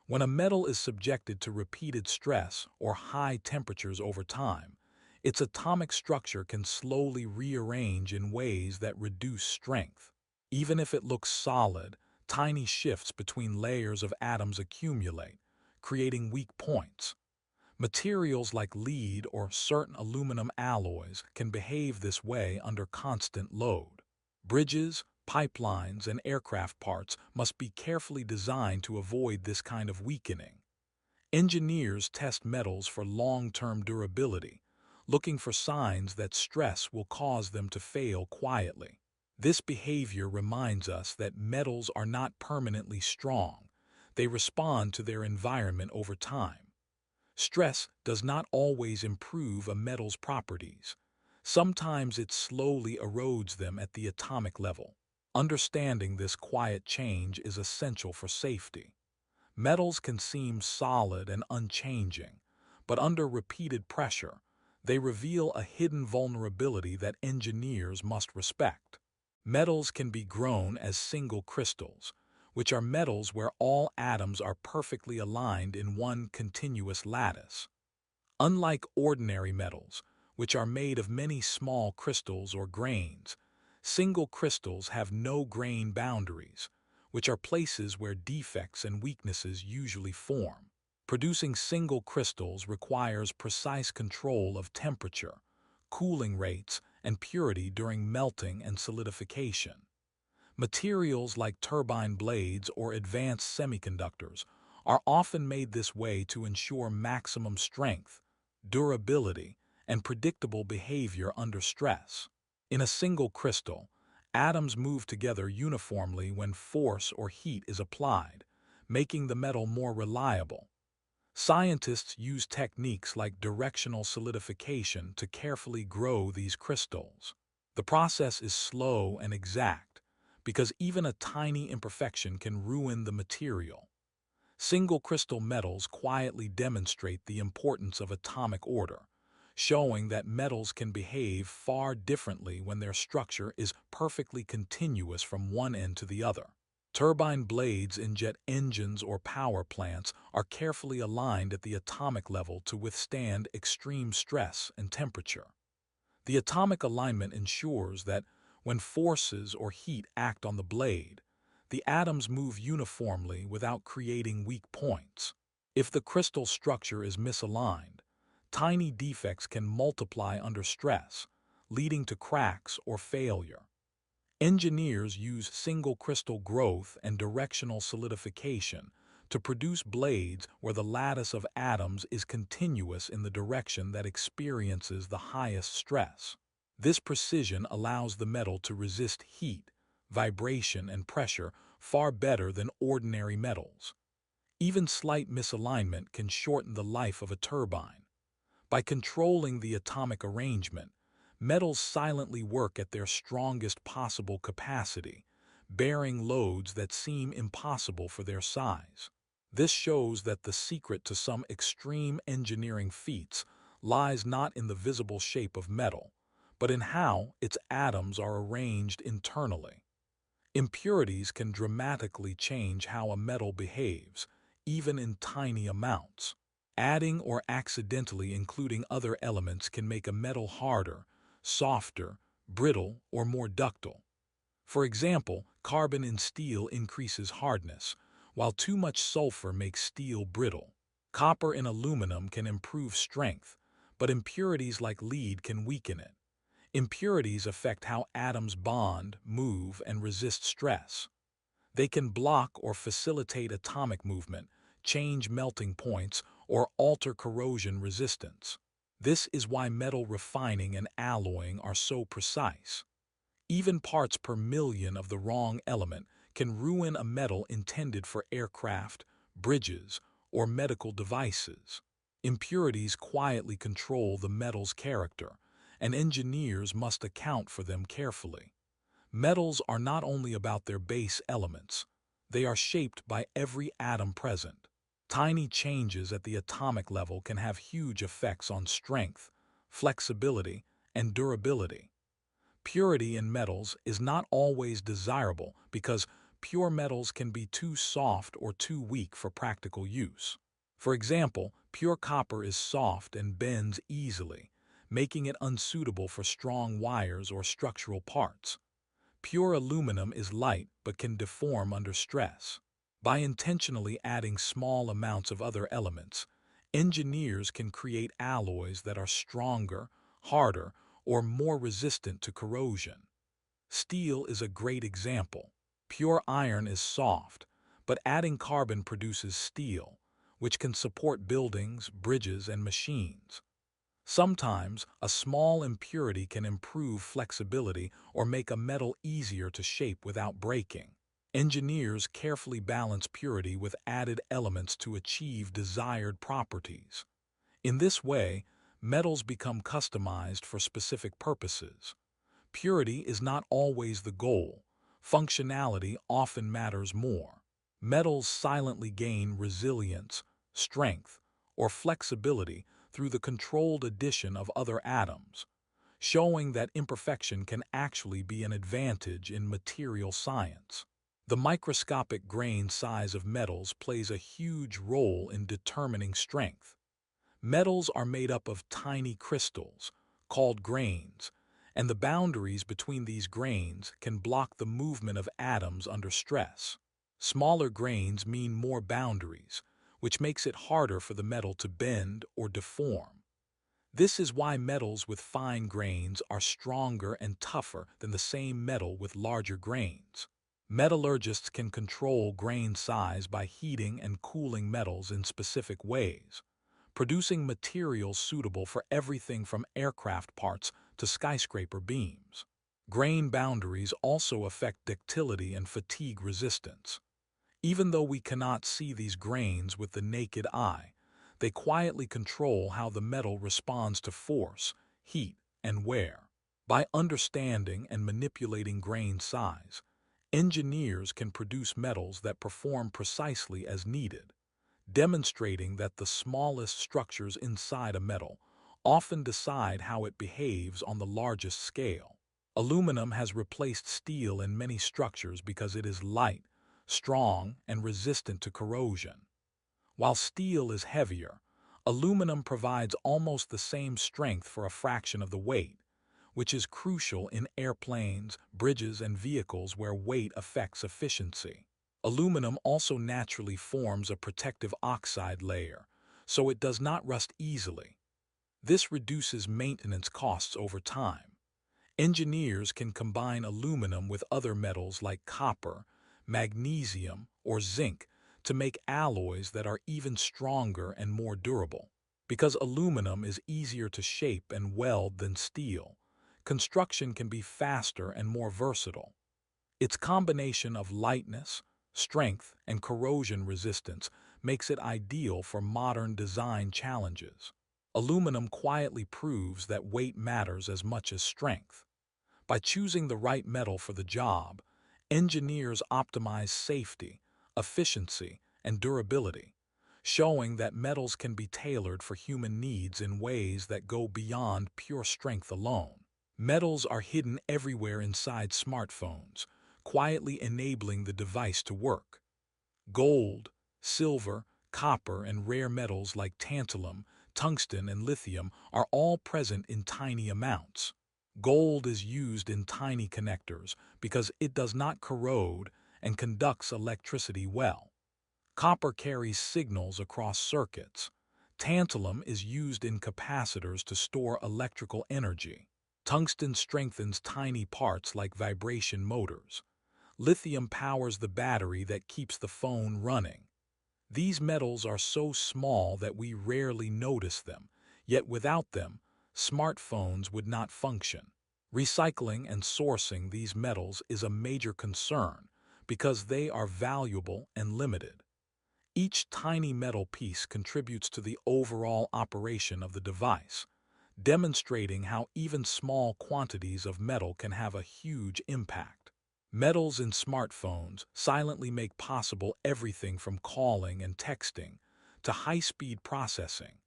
When a metal is subjected to repeated stress or high temperatures over time, its atomic structure can slowly rearrange in ways that reduce strength. Even if it looks solid, tiny shifts between layers of atoms accumulate, creating weak points. Materials like lead or certain aluminum alloys can behave this way under constant load. Bridges, pipelines, and aircraft parts must be carefully designed to avoid this kind of weakening. Engineers test metals for long-term durability, looking for signs that stress will cause them to fail quietly. This behavior reminds us that metals are not permanently strong. They respond to their environment over time. Stress does not always improve a metal's properties. Sometimes it slowly erodes them at the atomic level. Understanding this quiet change is essential for safety. Metals can seem solid and unchanging, but under repeated pressure, they reveal a hidden vulnerability that engineers must respect. Metals can be grown as single crystals, which are metals where all atoms are perfectly aligned in one continuous lattice. Unlike ordinary metals, which are made of many small crystals or grains, single crystals have no grain boundaries, which are places where defects and weaknesses usually form. Producing single crystals requires precise control of temperature, cooling rates, and purity during melting and solidification. Materials like turbine blades or advanced semiconductors are often made this way to ensure maximum strength, durability, and predictable behavior under stress. In a single crystal, atoms move together uniformly when force or heat is applied, making the metal more reliable. Scientists use techniques like directional solidification to carefully grow these crystals. The process is slow and exact, because even a tiny imperfection can ruin the material. Single crystal metals quietly demonstrate the importance of atomic order, showing that metals can behave far differently when their structure is perfectly continuous from one end to the other. Turbine blades in jet engines or power plants are carefully aligned at the atomic level to withstand extreme stress and temperature. The atomic alignment ensures that when forces or heat act on the blade, the atoms move uniformly without creating weak points. If the crystal structure is misaligned, tiny defects can multiply under stress, leading to cracks or failure. Engineers use single crystal growth and directional solidification to produce blades where the lattice of atoms is continuous in the direction that experiences the highest stress. This precision allows the metal to resist heat, vibration, and pressure far better than ordinary metals. Even slight misalignment can shorten the life of a turbine. By controlling the atomic arrangement, Metals silently work at their strongest possible capacity, bearing loads that seem impossible for their size. This shows that the secret to some extreme engineering feats lies not in the visible shape of metal, but in how its atoms are arranged internally. Impurities can dramatically change how a metal behaves, even in tiny amounts. Adding or accidentally including other elements can make a metal harder, softer, brittle, or more ductile. For example, carbon in steel increases hardness, while too much sulfur makes steel brittle. Copper in aluminum can improve strength, but impurities like lead can weaken it. Impurities affect how atoms bond, move, and resist stress. They can block or facilitate atomic movement, change melting points, or alter corrosion resistance. This is why metal refining and alloying are so precise. Even parts per million of the wrong element can ruin a metal intended for aircraft, bridges, or medical devices. Impurities quietly control the metal's character, and engineers must account for them carefully. Metals are not only about their base elements, they are shaped by every atom present. Tiny changes at the atomic level can have huge effects on strength, flexibility, and durability. Purity in metals is not always desirable because pure metals can be too soft or too weak for practical use. For example, pure copper is soft and bends easily, making it unsuitable for strong wires or structural parts. Pure aluminum is light but can deform under stress. By intentionally adding small amounts of other elements, engineers can create alloys that are stronger, harder, or more resistant to corrosion. Steel is a great example. Pure iron is soft, but adding carbon produces steel, which can support buildings, bridges, and machines. Sometimes, a small impurity can improve flexibility or make a metal easier to shape without breaking. Engineers carefully balance purity with added elements to achieve desired properties. In this way, metals become customized for specific purposes. Purity is not always the goal. Functionality often matters more. Metals silently gain resilience, strength, or flexibility through the controlled addition of other atoms, showing that imperfection can actually be an advantage in material science. The microscopic grain size of metals plays a huge role in determining strength. Metals are made up of tiny crystals, called grains, and the boundaries between these grains can block the movement of atoms under stress. Smaller grains mean more boundaries, which makes it harder for the metal to bend or deform. This is why metals with fine grains are stronger and tougher than the same metal with larger grains. Metallurgists can control grain size by heating and cooling metals in specific ways, producing materials suitable for everything from aircraft parts to skyscraper beams. Grain boundaries also affect ductility and fatigue resistance. Even though we cannot see these grains with the naked eye, they quietly control how the metal responds to force, heat, and wear. By understanding and manipulating grain size, engineers can produce metals that perform precisely as needed, demonstrating that the smallest structures inside a metal often decide how it behaves on the largest scale. Aluminum has replaced steel in many structures because it is light, strong, and resistant to corrosion. While steel is heavier, aluminum provides almost the same strength for a fraction of the weight, which is crucial in airplanes, bridges, and vehicles where weight affects efficiency. Aluminum also naturally forms a protective oxide layer, so it does not rust easily. This reduces maintenance costs over time. Engineers can combine aluminum with other metals like copper, magnesium, or zinc to make alloys that are even stronger and more durable. Because aluminum is easier to shape and weld than steel, construction can be faster and more versatile. Its combination of lightness, strength, and corrosion resistance makes it ideal for modern design challenges. Aluminum quietly proves that weight matters as much as strength. By choosing the right metal for the job, engineers optimize safety, efficiency, and durability, showing that metals can be tailored for human needs in ways that go beyond pure strength alone. Metals are hidden everywhere inside smartphones, quietly enabling the device to work. Gold, silver, copper, and rare metals like tantalum, tungsten, and lithium are all present in tiny amounts. Gold is used in tiny connectors because it does not corrode and conducts electricity well. Copper carries signals across circuits. Tantalum is used in capacitors to store electrical energy. Tungsten strengthens tiny parts like vibration motors. Lithium powers the battery that keeps the phone running. These metals are so small that we rarely notice them, yet without them, smartphones would not function. Recycling and sourcing these metals is a major concern because they are valuable and limited. Each tiny metal piece contributes to the overall operation of the device, demonstrating how even small quantities of metal can have a huge impact. Metals in smartphones silently make possible everything from calling and texting to high-speed processing,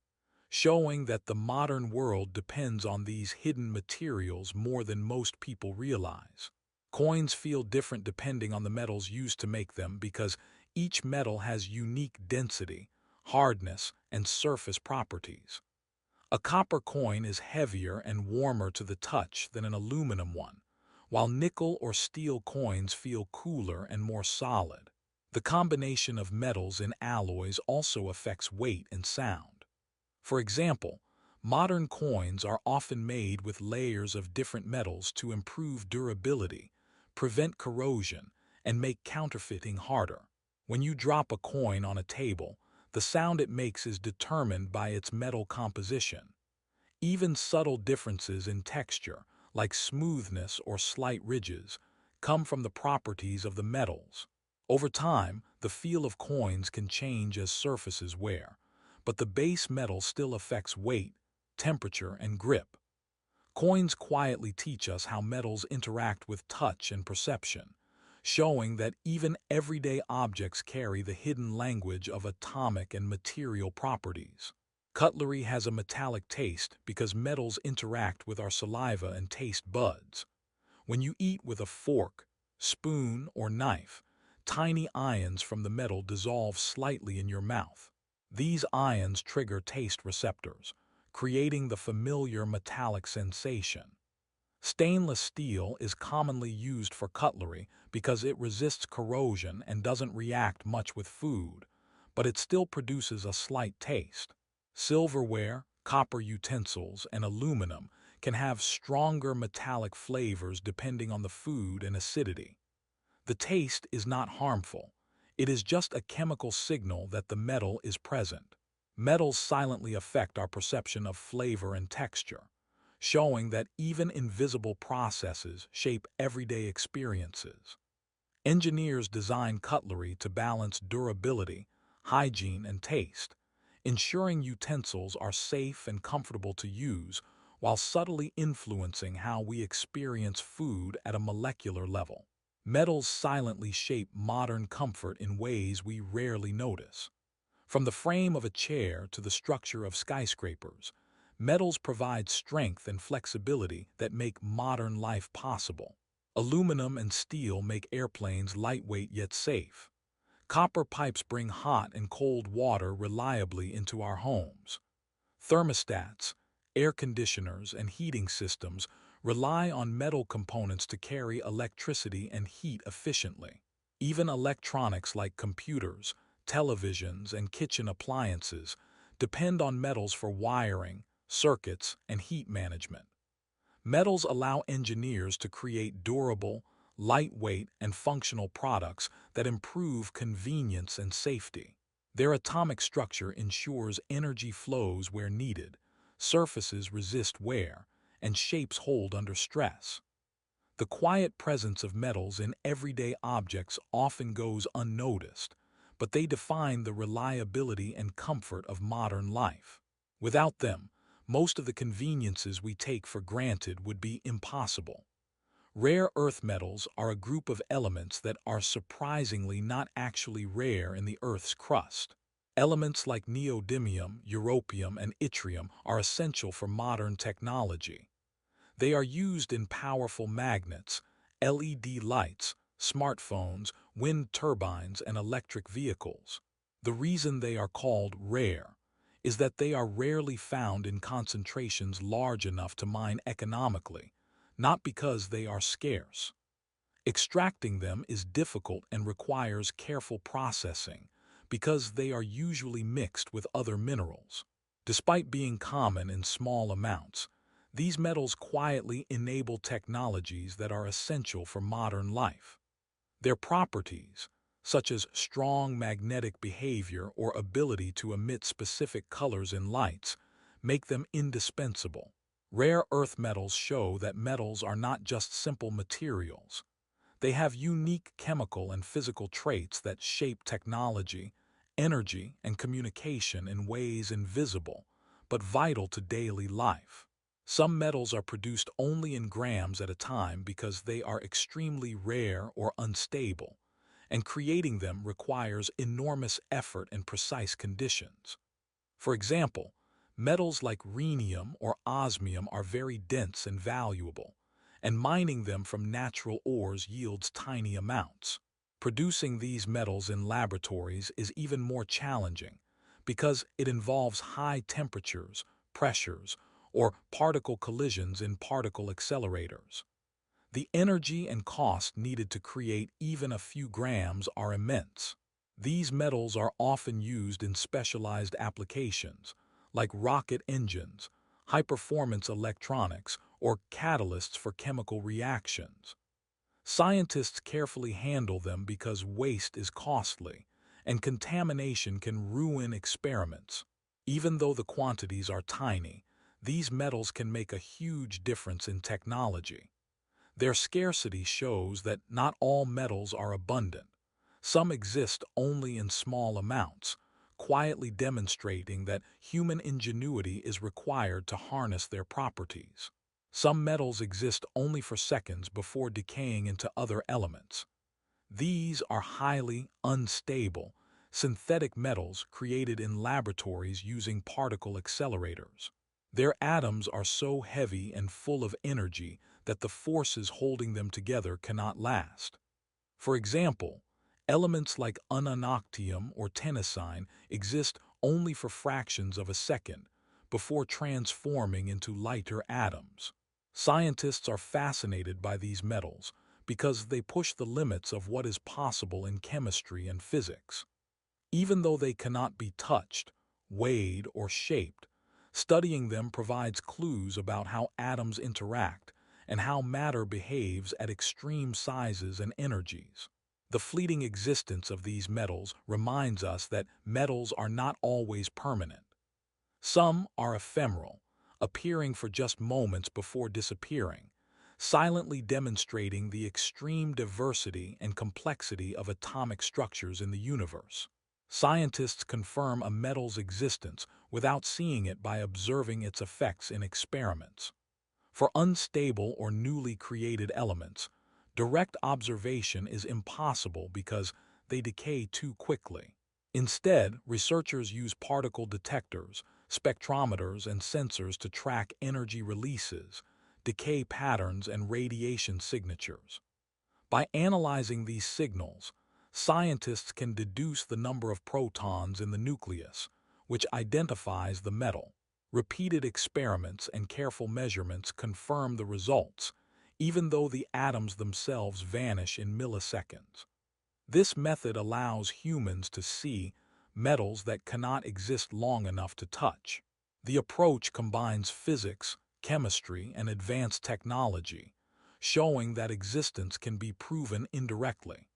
showing that the modern world depends on these hidden materials more than most people realize. Coins feel different depending on the metals used to make them because each metal has unique density, hardness, and surface properties. A copper coin is heavier and warmer to the touch than an aluminum one, while nickel or steel coins feel cooler and more solid. The combination of metals in alloys also affects weight and sound. For example, modern coins are often made with layers of different metals to improve durability, prevent corrosion, and make counterfeiting harder. When you drop a coin on a table, the sound it makes is determined by its metal composition. Even subtle differences in texture, like smoothness or slight ridges, come from the properties of the metals. Over time, the feel of coins can change as surfaces wear, but the base metal still affects weight, temperature, and grip. Coins quietly teach us how metals interact with touch and perception, showing that even everyday objects carry the hidden language of atomic and material properties. Cutlery has a metallic taste because metals interact with our saliva and taste buds. When you eat with a fork, spoon, or knife, tiny ions from the metal dissolve slightly in your mouth. These ions trigger taste receptors, creating the familiar metallic sensation. Stainless steel is commonly used for cutlery because it resists corrosion and doesn't react much with food, but it still produces a slight taste. Silverware, copper utensils, and aluminum can have stronger metallic flavors depending on the food and acidity. The taste is not harmful. It is just a chemical signal that the metal is present. Metals silently affect our perception of flavor and texture, showing that even invisible processes shape everyday experiences. Engineers design cutlery to balance durability, hygiene, and taste, ensuring utensils are safe and comfortable to use while subtly influencing how we experience food at a molecular level. Metals silently shape modern comfort in ways we rarely notice. From the frame of a chair to the structure of skyscrapers, metals provide strength and flexibility that make modern life possible. Aluminum and steel make airplanes lightweight yet safe. Copper pipes bring hot and cold water reliably into our homes. Thermostats, air conditioners, and heating systems rely on metal components to carry electricity and heat efficiently. Even electronics like computers, televisions, and kitchen appliances depend on metals for wiring, circuits, and heat management. Metals allow engineers to create durable, lightweight, and functional products that improve convenience and safety. Their atomic structure ensures energy flows where needed, surfaces resist wear, and shapes hold under stress. The quiet presence of metals in everyday objects often goes unnoticed, but they define the reliability and comfort of modern life. Without them, most of the conveniences we take for granted would be impossible. Rare earth metals are a group of elements that are surprisingly not actually rare in the Earth's crust. Elements like neodymium, europium, and yttrium are essential for modern technology. They are used in powerful magnets, LED lights, smartphones, wind turbines, and electric vehicles. The reason they are called rare is that they are rarely found in concentrations large enough to mine economically, not because they are scarce. Extracting them is difficult and requires careful processing because they are usually mixed with other minerals. Despite being common in small amounts, these metals quietly enable technologies that are essential for modern life. Their properties, such as strong magnetic behavior or ability to emit specific colors in lights, make them indispensable. Rare earth metals show that metals are not just simple materials. They have unique chemical and physical traits that shape technology, energy, and communication in ways invisible, but vital to daily life. Some metals are produced only in grams at a time because they are extremely rare or unstable, and creating them requires enormous effort and precise conditions. For example, metals like rhenium or osmium are very dense and valuable, and mining them from natural ores yields tiny amounts. Producing these metals in laboratories is even more challenging because it involves high temperatures, pressures, or particle collisions in particle accelerators. The energy and cost needed to create even a few grams are immense. These metals are often used in specialized applications, like rocket engines, high-performance electronics, or catalysts for chemical reactions. Scientists carefully handle them because waste is costly, and contamination can ruin experiments. Even though the quantities are tiny, these metals can make a huge difference in technology. Their scarcity shows that not all metals are abundant. Some exist only in small amounts, quietly demonstrating that human ingenuity is required to harness their properties. Some metals exist only for seconds before decaying into other elements. These are highly unstable, synthetic metals created in laboratories using particle accelerators. Their atoms are so heavy and full of energy that the forces holding them together cannot last. For example, elements like ununoctium or tennessine exist only for fractions of a second before transforming into lighter atoms. Scientists are fascinated by these metals because they push the limits of what is possible in chemistry and physics. Even though they cannot be touched, weighed, or shaped, studying them provides clues about how atoms interact and how matter behaves at extreme sizes and energies. The fleeting existence of these metals reminds us that metals are not always permanent. Some are ephemeral, appearing for just moments before disappearing, silently demonstrating the extreme diversity and complexity of atomic structures in the universe. Scientists confirm a metal's existence without seeing it by observing its effects in experiments. For unstable or newly created elements, direct observation is impossible because they decay too quickly. Instead, researchers use particle detectors, spectrometers, and sensors to track energy releases, decay patterns, and radiation signatures. By analyzing these signals, scientists can deduce the number of protons in the nucleus, which identifies the metal. Repeated experiments and careful measurements confirm the results, even though the atoms themselves vanish in milliseconds. This method allows humans to see metals that cannot exist long enough to touch. The approach combines physics, chemistry, and advanced technology, showing that existence can be proven indirectly.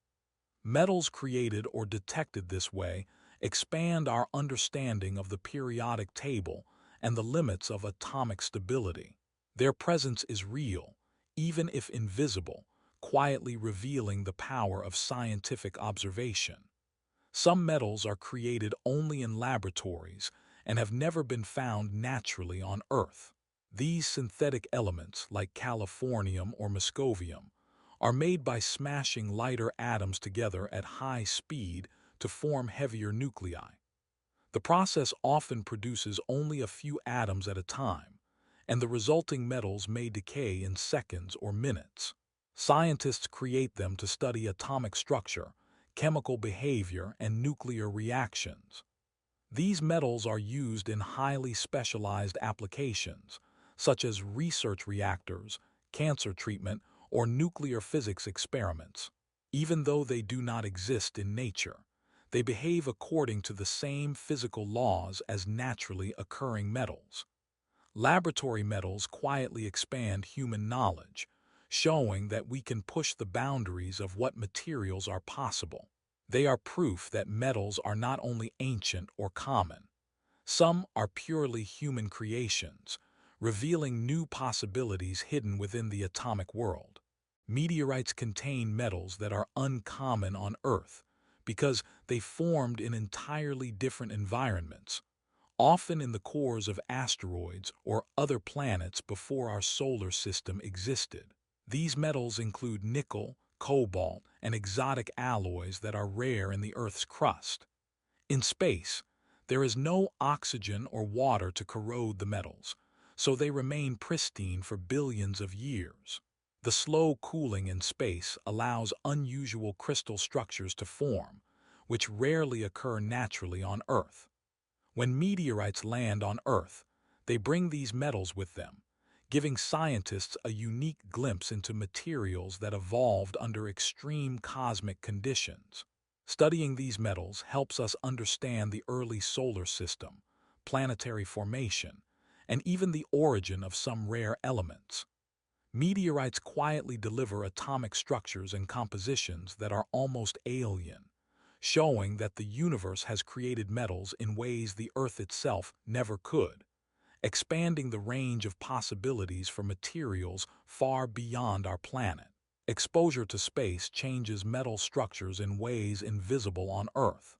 Metals created or detected this way expand our understanding of the periodic table and the limits of atomic stability. Their presence is real, even if invisible, quietly revealing the power of scientific observation. Some metals are created only in laboratories and have never been found naturally on Earth. These synthetic elements, like californium or moscovium, are made by smashing lighter atoms together at high speed to form heavier nuclei. The process often produces only a few atoms at a time, and the resulting metals may decay in seconds or minutes. Scientists create them to study atomic structure, chemical behavior, and nuclear reactions. These metals are used in highly specialized applications, such as research reactors, cancer treatment, or nuclear physics experiments. Even though they do not exist in nature, they behave according to the same physical laws as naturally occurring metals. Laboratory metals quietly expand human knowledge, showing that we can push the boundaries of what materials are possible. They are proof that metals are not only ancient or common. Some are purely human creations, revealing new possibilities hidden within the atomic world. Meteorites contain metals that are uncommon on Earth because they formed in entirely different environments, often in the cores of asteroids or other planets before our solar system existed. These metals include nickel, cobalt, and exotic alloys that are rare in the Earth's crust. In space, there is no oxygen or water to corrode the metals, so they remain pristine for billions of years. The slow cooling in space allows unusual crystal structures to form, which rarely occur naturally on Earth. When meteorites land on Earth, they bring these metals with them, giving scientists a unique glimpse into materials that evolved under extreme cosmic conditions. Studying these metals helps us understand the early solar system, planetary formation, and even the origin of some rare elements. Meteorites quietly deliver atomic structures and compositions that are almost alien, showing that the universe has created metals in ways the Earth itself never could, expanding the range of possibilities for materials far beyond our planet. Exposure to space changes metal structures in ways invisible on Earth.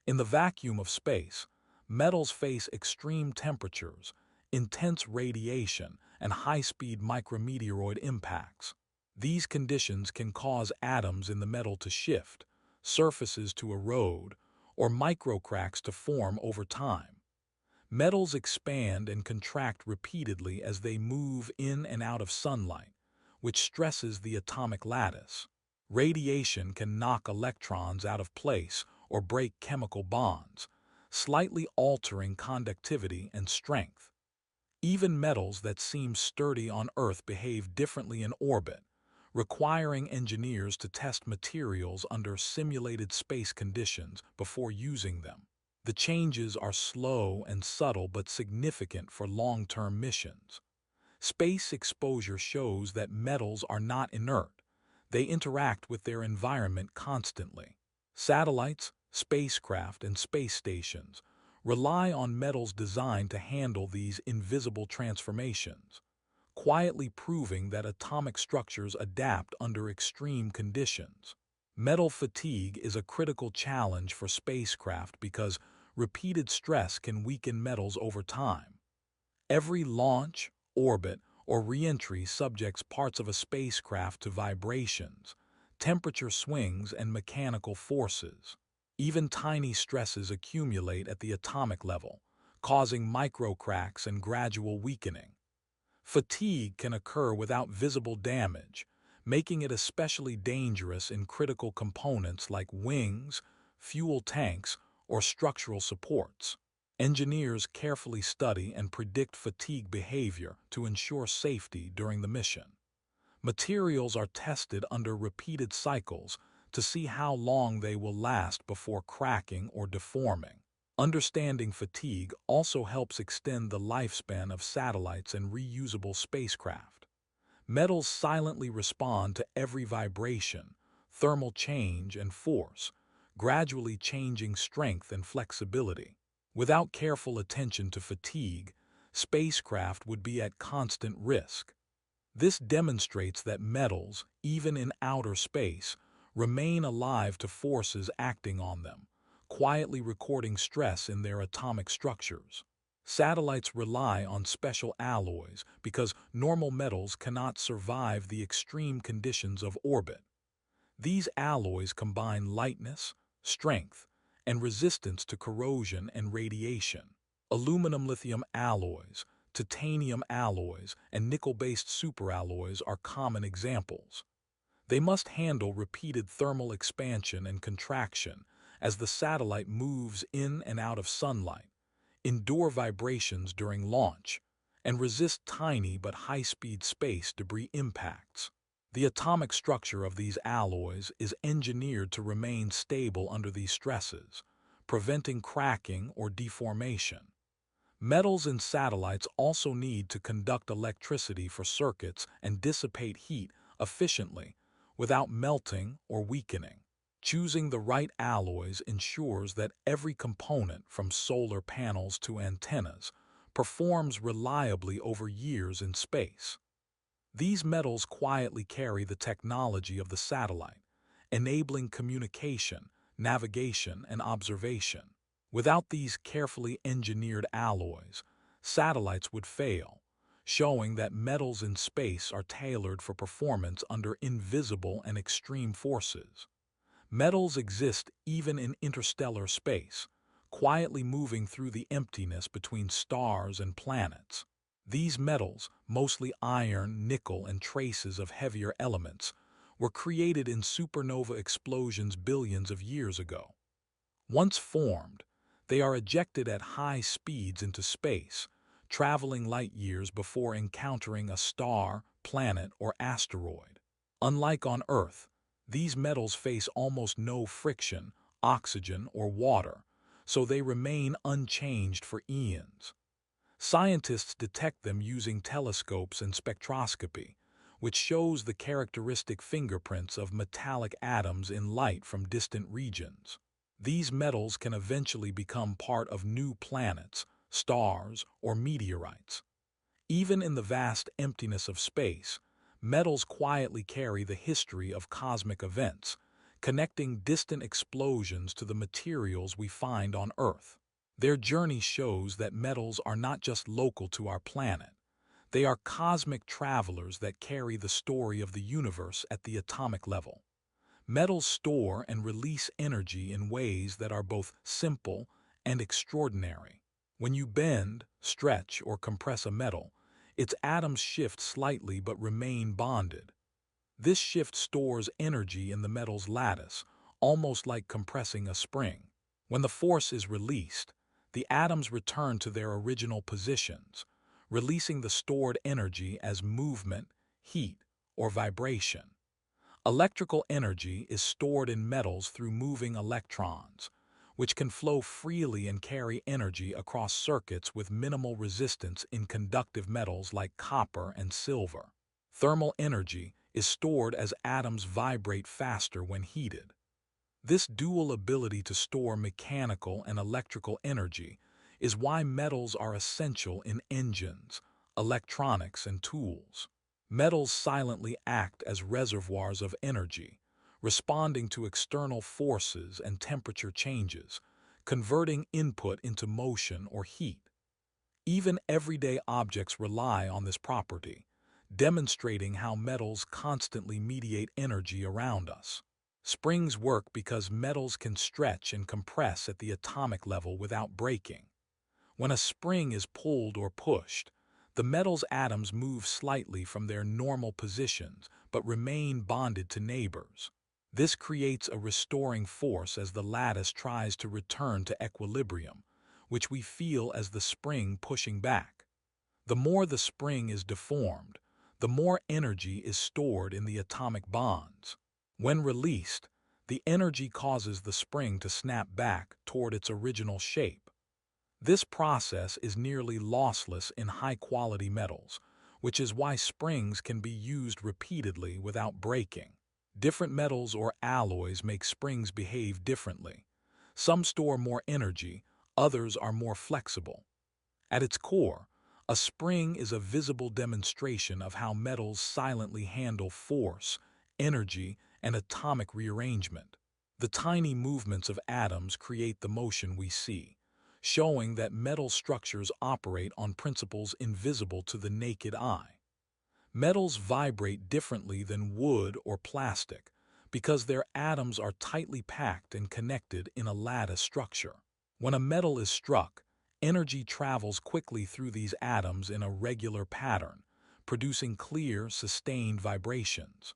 In the vacuum of space, metals face extreme temperatures, intense radiation, and high-speed micrometeoroid impacts. These conditions can cause atoms in the metal to shift, surfaces to erode, or microcracks to form over time. Metals expand and contract repeatedly as they move in and out of sunlight, which stresses the atomic lattice. Radiation can knock electrons out of place or break chemical bonds, slightly altering conductivity and strength. Even metals that seem sturdy on Earth behave differently in orbit, requiring engineers to test materials under simulated space conditions before using them. The changes are slow and subtle but significant for long-term missions. Space exposure shows that metals are not inert. They interact with their environment constantly. Satellites, spacecraft, and space stations rely on metals designed to handle these invisible transformations, quietly proving that atomic structures adapt under extreme conditions. Metal fatigue is a critical challenge for spacecraft because repeated stress can weaken metals over time. Every launch, orbit, or re-entry subjects parts of a spacecraft to vibrations, temperature swings, and mechanical forces. Even tiny stresses accumulate at the atomic level, causing microcracks and gradual weakening. Fatigue can occur without visible damage, making it especially dangerous in critical components like wings, fuel tanks, or structural supports. Engineers carefully study and predict fatigue behavior to ensure safety during the mission. Materials are tested under repeated cycles to see how long they will last before cracking or deforming. Understanding fatigue also helps extend the lifespan of satellites and reusable spacecraft. Metals silently respond to every vibration, thermal change, and force, gradually changing strength and flexibility. Without careful attention to fatigue, spacecraft would be at constant risk. This demonstrates that metals, even in outer space, remain alive to forces acting on them, quietly recording stress in their atomic structures. Satellites rely on special alloys because normal metals cannot survive the extreme conditions of orbit. These alloys combine lightness, strength, and resistance to corrosion and radiation. Aluminum-lithium alloys, titanium alloys, and nickel-based superalloys are common examples. They must handle repeated thermal expansion and contraction as the satellite moves in and out of sunlight, endure vibrations during launch, and resist tiny but high-speed space debris impacts. The atomic structure of these alloys is engineered to remain stable under these stresses, preventing cracking or deformation. Metals in satellites also need to conduct electricity for circuits and dissipate heat efficiently without melting or weakening. Choosing the right alloys ensures that every component, from solar panels to antennas, performs reliably over years in space. These metals quietly carry the technology of the satellite, enabling communication, navigation, and observation. Without these carefully engineered alloys, satellites would fail, showing that metals in space are tailored for performance under invisible and extreme forces. Metals exist even in interstellar space, quietly moving through the emptiness between stars and planets. These metals, mostly iron, nickel, and traces of heavier elements, were created in supernova explosions billions of years ago. Once formed, they are ejected at high speeds into space, traveling light years before encountering a star, planet, or asteroid. Unlike on Earth, these metals face almost no friction, oxygen, or water, so they remain unchanged for eons. Scientists detect them using telescopes and spectroscopy, which shows the characteristic fingerprints of metallic atoms in light from distant regions. These metals can eventually become part of new planets, stars, or meteorites. Even in the vast emptiness of space, metals quietly carry the history of cosmic events, connecting distant explosions to the materials we find on Earth. Their journey shows that metals are not just local to our planet. They are cosmic travelers that carry the story of the universe at the atomic level. Metals store and release energy in ways that are both simple and extraordinary. When you bend, stretch, or compress a metal, its atoms shift slightly but remain bonded. This shift stores energy in the metal's lattice, almost like compressing a spring. When the force is released, the atoms return to their original positions, releasing the stored energy as movement, heat, or vibration. Electrical energy is stored in metals through moving electrons, which can flow freely and carry energy across circuits with minimal resistance in conductive metals like copper and silver. Thermal energy is stored as atoms vibrate faster when heated. This dual ability to store mechanical and electrical energy is why metals are essential in engines, electronics, and tools. Metals silently act as reservoirs of energy, responding to external forces and temperature changes, converting input into motion or heat. Even everyday objects rely on this property, demonstrating how metals constantly mediate energy around us. Springs work because metals can stretch and compress at the atomic level without breaking. When a spring is pulled or pushed, the metal's atoms move slightly from their normal positions but remain bonded to neighbors. This creates a restoring force as the lattice tries to return to equilibrium, which we feel as the spring pushing back. The more the spring is deformed, the more energy is stored in the atomic bonds. When released, the energy causes the spring to snap back toward its original shape. This process is nearly lossless in high-quality metals, which is why springs can be used repeatedly without breaking. Different metals or alloys make springs behave differently. Some store more energy, others are more flexible. At its core, a spring is a visible demonstration of how metals silently handle force, energy, and atomic rearrangement. The tiny movements of atoms create the motion we see, showing that metal structures operate on principles invisible to the naked eye. Metals vibrate differently than wood or plastic because their atoms are tightly packed and connected in a lattice structure. When a metal is struck, energy travels quickly through these atoms in a regular pattern, producing clear, sustained vibrations.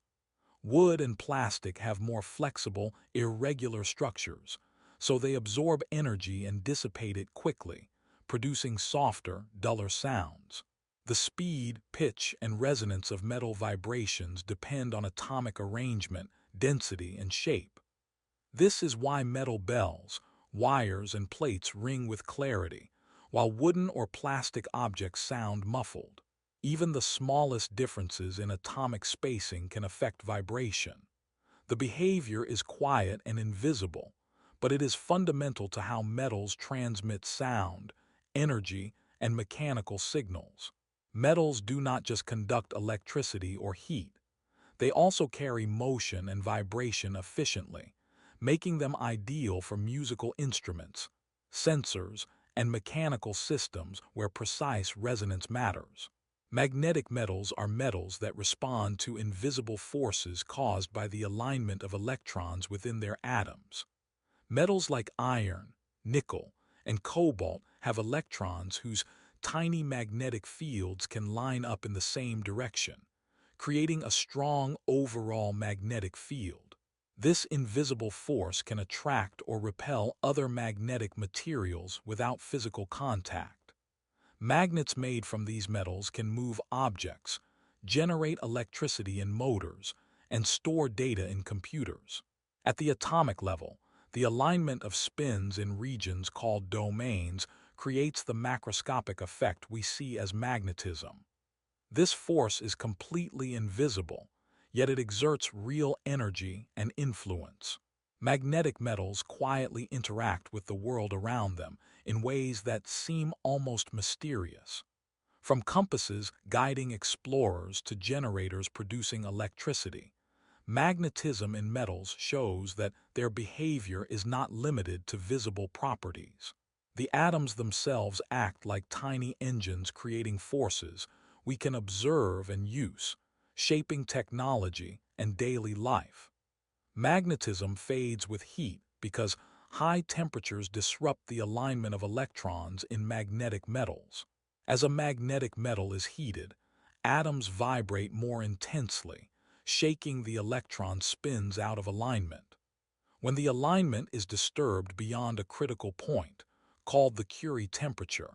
Wood and plastic have more flexible, irregular structures, so they absorb energy and dissipate it quickly, producing softer, duller sounds. The speed, pitch, and resonance of metal vibrations depend on atomic arrangement, density, and shape. This is why metal bells, wires, and plates ring with clarity, while wooden or plastic objects sound muffled. Even the smallest differences in atomic spacing can affect vibration. The behavior is quiet and invisible, but it is fundamental to how metals transmit sound, energy, and mechanical signals. Metals do not just conduct electricity or heat, they also carry motion and vibration efficiently, making them ideal for musical instruments, sensors, and mechanical systems where precise resonance matters. Magnetic metals are metals that respond to invisible forces caused by the alignment of electrons within their atoms. Metals like iron, nickel, and cobalt have electrons whose tiny magnetic fields can line up in the same direction, creating a strong overall magnetic field. This invisible force can attract or repel other magnetic materials without physical contact. Magnets made from these metals can move objects, generate electricity in motors, and store data in computers. At the atomic level, the alignment of spins in regions called domains creates the macroscopic effect we see as magnetism. This force is completely invisible, yet it exerts real energy and influence. Magnetic metals quietly interact with the world around them in ways that seem almost mysterious. From compasses guiding explorers to generators producing electricity, magnetism in metals shows that their behavior is not limited to visible properties. The atoms themselves act like tiny engines creating forces we can observe and use, shaping technology and daily life. Magnetism fades with heat because high temperatures disrupt the alignment of electrons in magnetic metals. As a magnetic metal is heated, atoms vibrate more intensely, shaking the electron spins out of alignment. When the alignment is disturbed beyond a critical point, called the Curie temperature,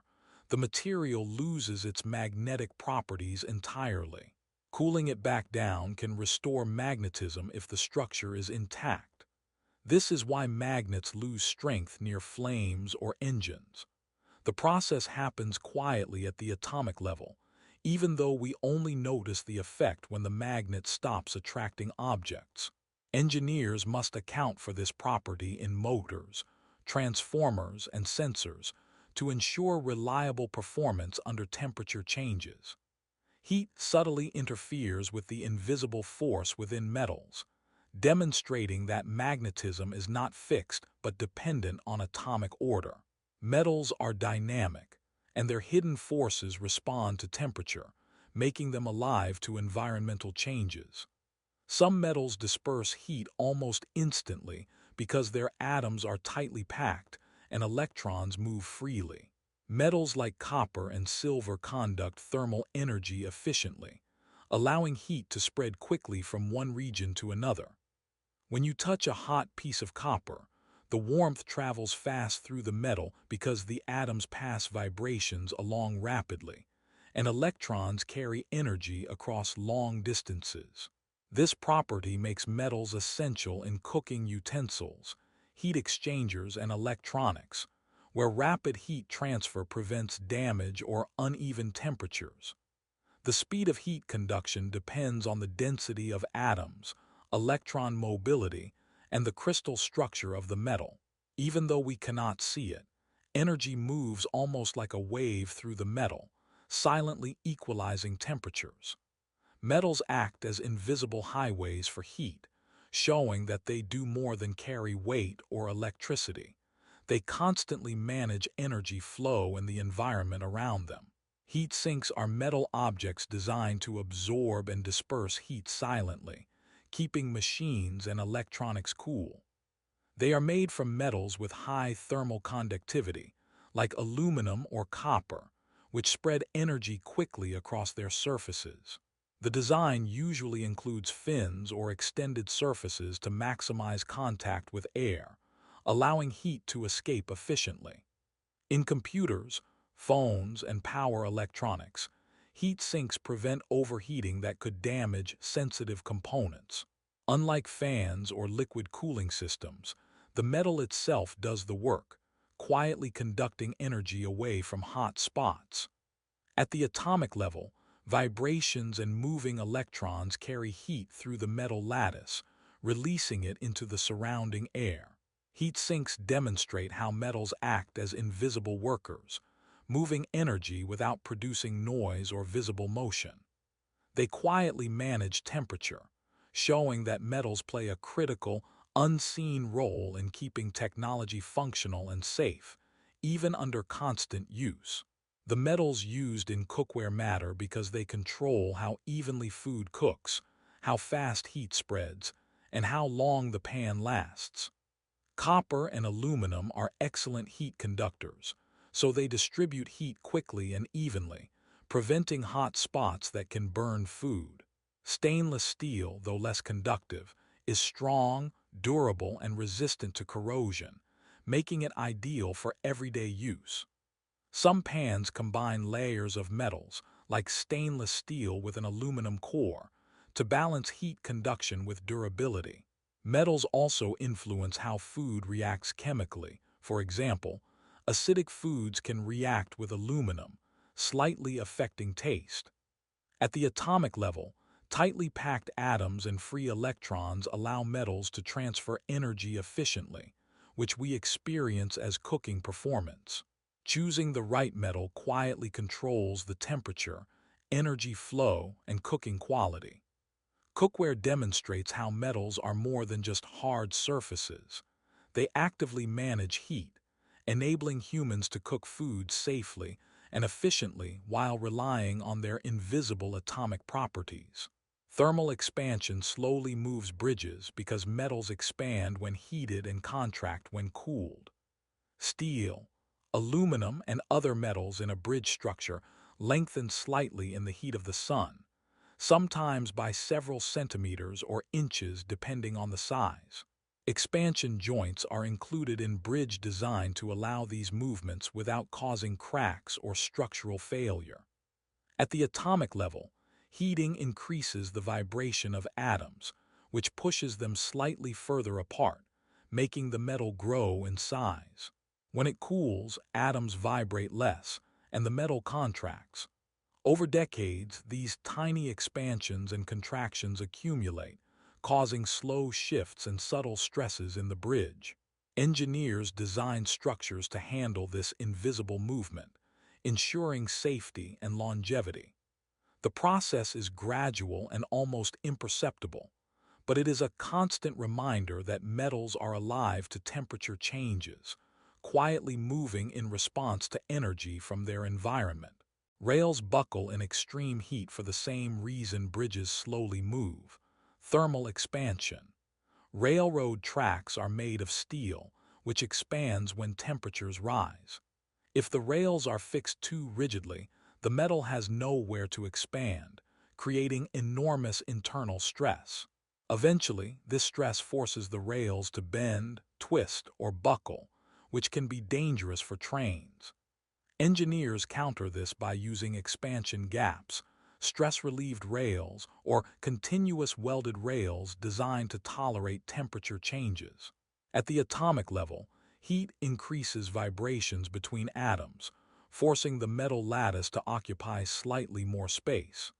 the material loses its magnetic properties entirely. Cooling it back down can restore magnetism if the structure is intact. This is why magnets lose strength near flames or engines. The process happens quietly at the atomic level, even though we only notice the effect when the magnet stops attracting objects. Engineers must account for this property in motors, transformers, and sensors to ensure reliable performance under temperature changes. Heat subtly interferes with the invisible force within metals, demonstrating that magnetism is not fixed but dependent on atomic order. Metals are dynamic, and their hidden forces respond to temperature, making them alive to environmental changes. Some metals disperse heat almost instantly because their atoms are tightly packed and electrons move freely. Metals like copper and silver conduct thermal energy efficiently, allowing heat to spread quickly from one region to another. When you touch a hot piece of copper, the warmth travels fast through the metal because the atoms pass vibrations along rapidly, and electrons carry energy across long distances. This property makes metals essential in cooking utensils, heat exchangers, and electronics, where rapid heat transfer prevents damage or uneven temperatures. The speed of heat conduction depends on the density of atoms, electron mobility, and the crystal structure of the metal. Even though we cannot see it, energy moves almost like a wave through the metal, silently equalizing temperatures. Metals act as invisible highways for heat, showing that they do more than carry weight or electricity. They constantly manage energy flow in the environment around them. Heat sinks are metal objects designed to absorb and disperse heat silently, keeping machines and electronics cool. They are made from metals with high thermal conductivity, like aluminum or copper, which spread energy quickly across their surfaces. The design usually includes fins or extended surfaces to maximize contact with air, allowing heat to escape efficiently. In computers, phones, and power electronics, heat sinks prevent overheating that could damage sensitive components. Unlike fans or liquid cooling systems, the metal itself does the work, quietly conducting energy away from hot spots. At the atomic level, vibrations and moving electrons carry heat through the metal lattice, releasing it into the surrounding air. Heat sinks demonstrate how metals act as invisible workers, moving energy without producing noise or visible motion. They quietly manage temperature, showing that metals play a critical, unseen role in keeping technology functional and safe, even under constant use. The metals used in cookware matter because they control how evenly food cooks, how fast heat spreads, and how long the pan lasts. Copper and aluminum are excellent heat conductors, so they distribute heat quickly and evenly, preventing hot spots that can burn food. Stainless steel, though less conductive, is strong, durable, and resistant to corrosion, making it ideal for everyday use. Some pans combine layers of metals, like stainless steel with an aluminum core, to balance heat conduction with durability. Metals also influence how food reacts chemically. For example, acidic foods can react with aluminum, slightly affecting taste. At the atomic level, tightly packed atoms and free electrons allow metals to transfer energy efficiently, which we experience as cooking performance. Choosing the right metal quietly controls the temperature, energy flow, and cooking quality. Cookware demonstrates how metals are more than just hard surfaces. They actively manage heat, enabling humans to cook food safely and efficiently while relying on their invisible atomic properties. Thermal expansion slowly moves bridges because metals expand when heated and contract when cooled. Steel, aluminum, and other metals in a bridge structure lengthen slightly in the heat of the sun, sometimes by several centimeters or inches depending on the size. Expansion joints are included in bridge design to allow these movements without causing cracks or structural failure. At the atomic level, heating increases the vibration of atoms, which pushes them slightly further apart, making the metal grow in size. When it cools, atoms vibrate less, and the metal contracts. Over decades, these tiny expansions and contractions accumulate, causing slow shifts and subtle stresses in the bridge. Engineers design structures to handle this invisible movement, ensuring safety and longevity. The process is gradual and almost imperceptible, but it is a constant reminder that metals are alive to temperature changes, quietly moving in response to energy from their environment. Rails buckle in extreme heat for the same reason bridges slowly move: thermal expansion. Railroad tracks are made of steel, which expands when temperatures rise. If the rails are fixed too rigidly, the metal has nowhere to expand, creating enormous internal stress. Eventually, this stress forces the rails to bend, twist, or buckle, which can be dangerous for trains. Engineers counter this by using expansion gaps, stress-relieved rails, or continuous welded rails designed to tolerate temperature changes. At the atomic level, heat increases vibrations between atoms, forcing the metal lattice to occupy slightly more space.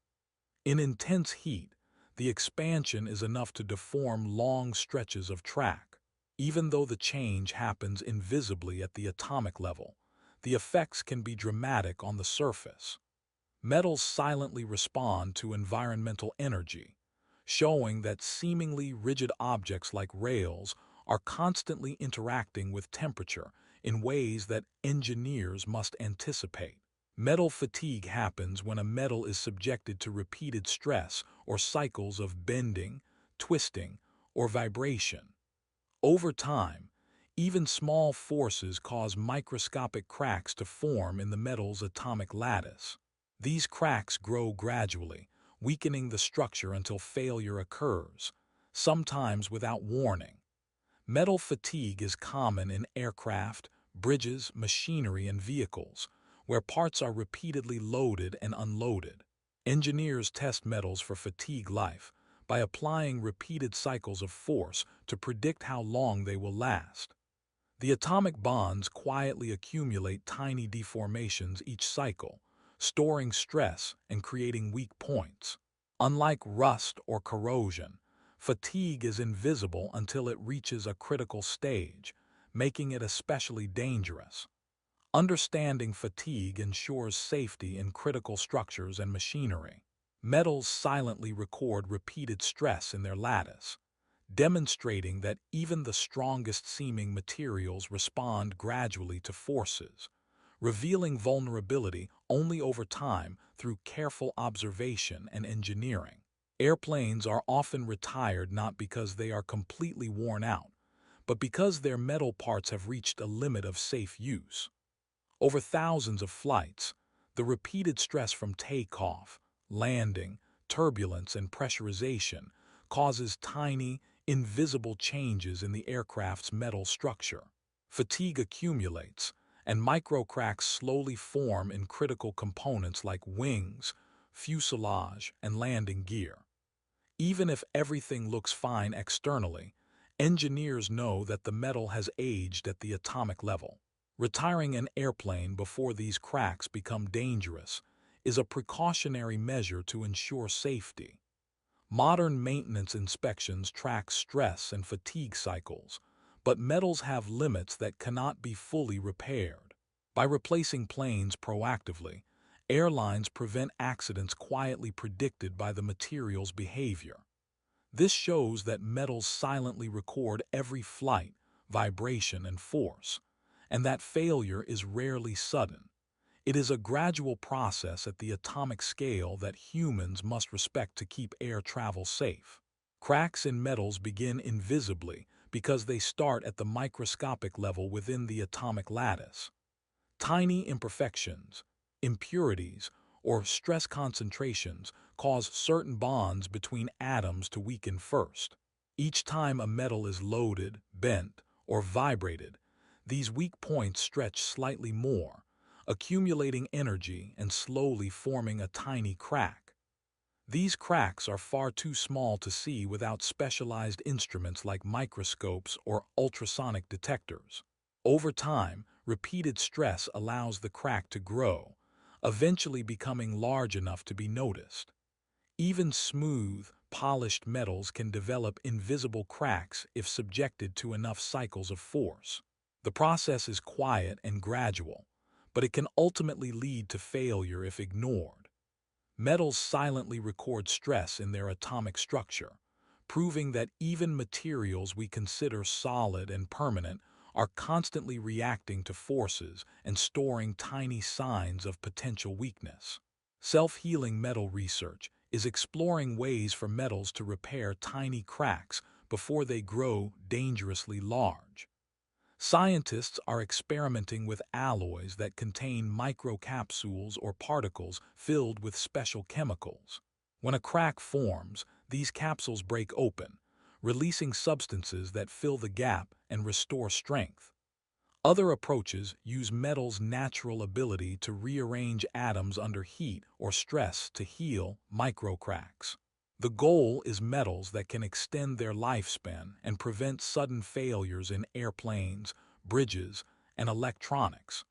In intense heat, the expansion is enough to deform long stretches of track. Even though the change happens invisibly at the atomic level, the effects can be dramatic on the surface. Metals silently respond to environmental energy, showing that seemingly rigid objects like rails are constantly interacting with temperature in ways that engineers must anticipate. Metal fatigue happens when a metal is subjected to repeated stress or cycles of bending, twisting, or vibration. Over time, even small forces cause microscopic cracks to form in the metal's atomic lattice. These cracks grow gradually, weakening the structure until failure occurs, sometimes without warning. Metal fatigue is common in aircraft, bridges, machinery, and vehicles, where parts are repeatedly loaded and unloaded. Engineers test metals for fatigue life by applying repeated cycles of force to predict how long they will last. The atomic bonds quietly accumulate tiny deformations each cycle, storing stress and creating weak points. Unlike rust or corrosion, fatigue is invisible until it reaches a critical stage, making it especially dangerous. Understanding fatigue ensures safety in critical structures and machinery. Metals silently record repeated stress in their lattice, demonstrating that even the strongest-seeming materials respond gradually to forces, revealing vulnerability only over time through careful observation and engineering. Airplanes are often retired not because they are completely worn out, but because their metal parts have reached a limit of safe use. Over thousands of flights, the repeated stress from takeoff, landing, turbulence, and pressurization causes tiny, invisible changes in the aircraft's metal structure. Fatigue accumulates, and microcracks slowly form in critical components like wings, fuselage, and landing gear. Even if everything looks fine externally, engineers know that the metal has aged at the atomic level. Retiring an airplane before these cracks become dangerous is a precautionary measure to ensure safety. Modern maintenance inspections track stress and fatigue cycles, but metals have limits that cannot be fully repaired. By replacing planes proactively, airlines prevent accidents quietly predicted by the material's behavior. This shows that metals silently record every flight, vibration, and force, and that failure is rarely sudden. It is a gradual process at the atomic scale that humans must respect to keep air travel safe. Cracks in metals begin invisibly because they start at the microscopic level within the atomic lattice. Tiny imperfections, impurities, or stress concentrations cause certain bonds between atoms to weaken first. Each time a metal is loaded, bent, or vibrated, these weak points stretch slightly more, accumulating energy and slowly forming a tiny crack. These cracks are far too small to see without specialized instruments like microscopes or ultrasonic detectors. Over time, repeated stress allows the crack to grow, eventually becoming large enough to be noticed. Even smooth, polished metals can develop invisible cracks if subjected to enough cycles of force. The process is quiet and gradual, but it can ultimately lead to failure if ignored. Metals silently record stress in their atomic structure, proving that even materials we consider solid and permanent are constantly reacting to forces and storing tiny signs of potential weakness. Self-healing metal research is exploring ways for metals to repair tiny cracks before they grow dangerously large. Scientists are experimenting with alloys that contain microcapsules or particles filled with special chemicals. When a crack forms, these capsules break open, releasing substances that fill the gap and restore strength. Other approaches use metal's natural ability to rearrange atoms under heat or stress to heal microcracks. The goal is metals that can extend their lifespan and prevent sudden failures in airplanes, bridges, and electronics.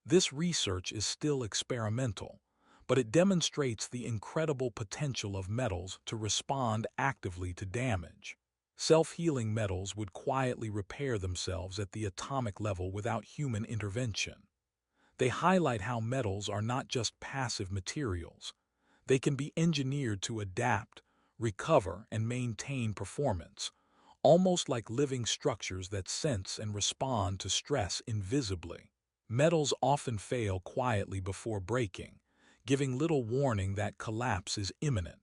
This research is still experimental, but it demonstrates the incredible potential of metals to respond actively to damage. Self-healing metals would quietly repair themselves at the atomic level without human intervention. They highlight how metals are not just passive materials. They can be engineered to adapt, recover, and maintain performance, almost like living structures that sense and respond to stress invisibly. Metals often fail quietly before breaking, giving little warning that collapse is imminent.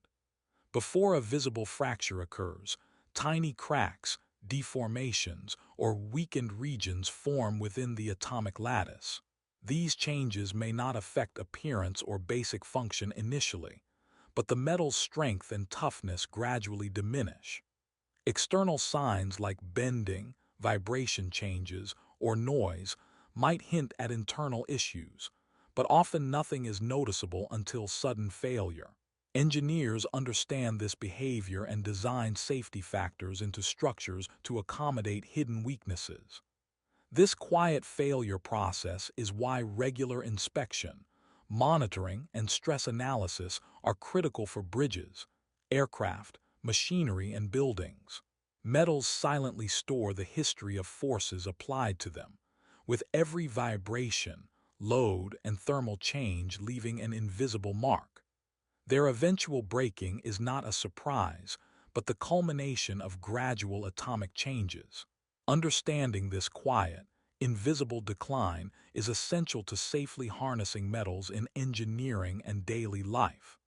Before a visible fracture occurs, tiny cracks, deformations, or weakened regions form within the atomic lattice. These changes may not affect appearance or basic function initially, but the metal's strength and toughness gradually diminish. External signs like bending, vibration changes, or noise might hint at internal issues, but often nothing is noticeable until sudden failure. Engineers understand this behavior and design safety factors into structures to accommodate hidden weaknesses. This quiet failure process is why regular inspection, monitoring, and stress analysis are critical for bridges, aircraft, machinery, and buildings. Metals silently store the history of forces applied to them, with every vibration, load, and thermal change leaving an invisible mark. Their eventual breaking is not a surprise, but the culmination of gradual atomic changes. Understanding this quiet, invisible decline is essential to safely harnessing metals in engineering and daily life.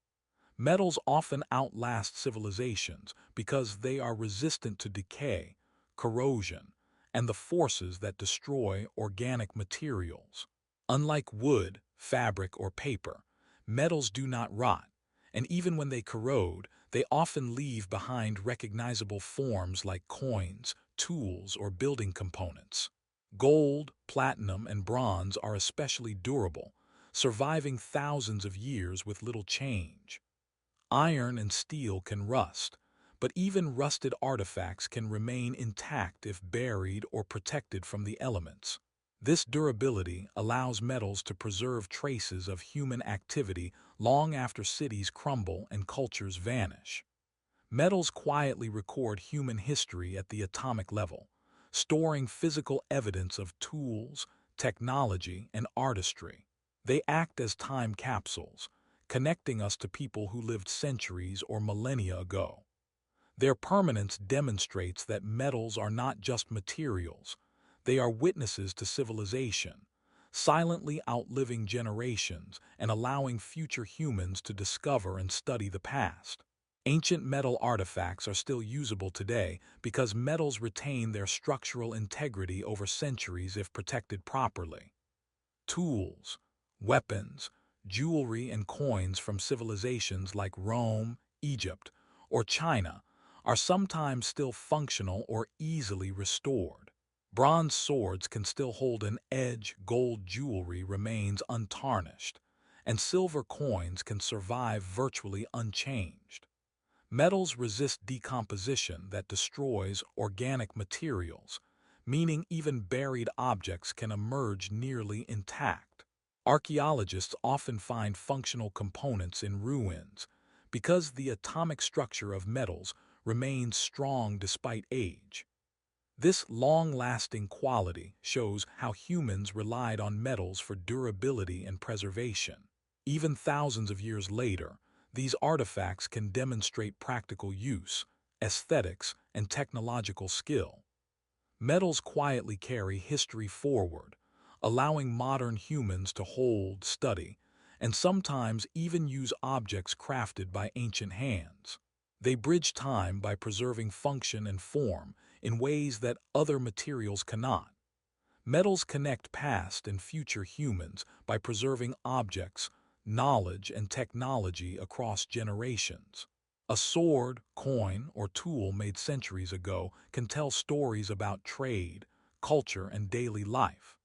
Metals often outlast civilizations because they are resistant to decay, corrosion, and the forces that destroy organic materials. Unlike wood, fabric, or paper, metals do not rot, and even when they corrode, they often leave behind recognizable forms like coins, tools, or building components. Gold, platinum, and bronze are especially durable, surviving thousands of years with little change. Iron and steel can rust, but even rusted artifacts can remain intact if buried or protected from the elements. This durability allows metals to preserve traces of human activity long after cities crumble and cultures vanish. Metals quietly record human history at the atomic level, storing physical evidence of tools, technology, and artistry. They act as time capsules, connecting us to people who lived centuries or millennia ago. Their permanence demonstrates that metals are not just materials, they are witnesses to civilization, silently outliving generations and allowing future humans to discover and study the past. Ancient metal artifacts are still usable today because metals retain their structural integrity over centuries if protected properly. Tools, weapons, jewelry, and coins from civilizations like Rome, Egypt, or China are sometimes still functional or easily restored. Bronze swords can still hold an edge, gold jewelry remains untarnished, and silver coins can survive virtually unchanged. Metals resist decomposition that destroys organic materials, meaning even buried objects can emerge nearly intact. Archaeologists often find functional components in ruins because the atomic structure of metals remains strong despite age. This long-lasting quality shows how humans relied on metals for durability and preservation. Even thousands of years later, these artifacts can demonstrate practical use, aesthetics, and technological skill. Metals quietly carry history forward, allowing modern humans to hold, study, and sometimes even use objects crafted by ancient hands. They bridge time by preserving function and form in ways that other materials cannot. Metals connect past and future humans by preserving objects, knowledge, and technology across generations. A sword, coin, or tool made centuries ago can tell stories about trade, culture, and daily life.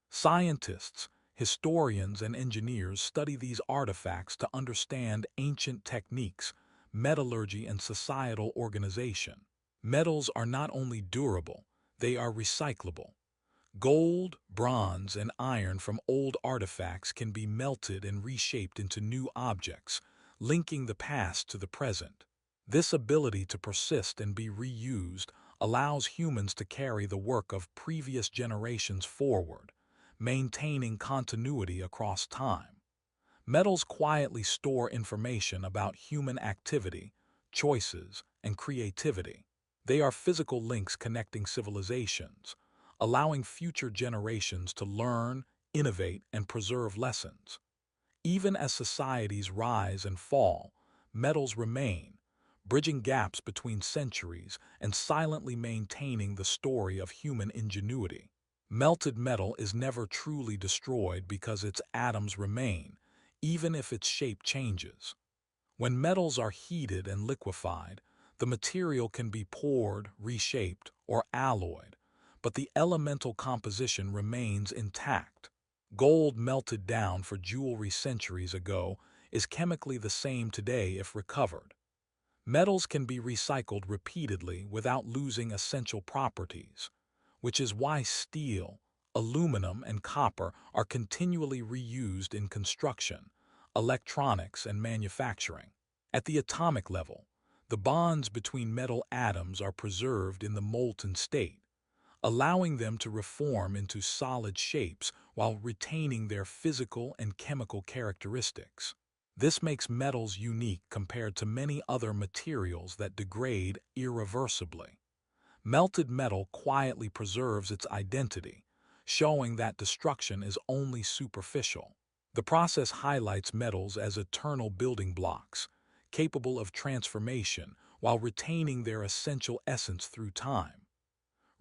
Scientists, historians, and engineers study these artifacts to understand ancient techniques, metallurgy, and societal organization. Metals are not only durable, they are recyclable. Gold, bronze, and iron from old artifacts can be melted and reshaped into new objects, linking the past to the present. This ability to persist and be reused allows humans to carry the work of previous generations forward, maintaining continuity across time. Metals quietly store information about human activity, choices, and creativity. They are physical links connecting civilizations, allowing future generations to learn, innovate, and preserve lessons. Even as societies rise and fall, metals remain, bridging gaps between centuries and silently maintaining the story of human ingenuity. Melted metal is never truly destroyed because its atoms remain, even if its shape changes. When metals are heated and liquefied, the material can be poured, reshaped, or alloyed, but the elemental composition remains intact. Gold melted down for jewelry centuries ago is chemically the same today if recovered. Metals can be recycled repeatedly without losing essential properties, which is why steel, aluminum, and copper are continually reused in construction, electronics, and manufacturing. At the atomic level, the bonds between metal atoms are preserved in the molten state, allowing them to reform into solid shapes while retaining their physical and chemical characteristics. This makes metals unique compared to many other materials that degrade irreversibly. Melted metal quietly preserves its identity, showing that destruction is only superficial. The process highlights metals as eternal building blocks, capable of transformation while retaining their essential essence through time.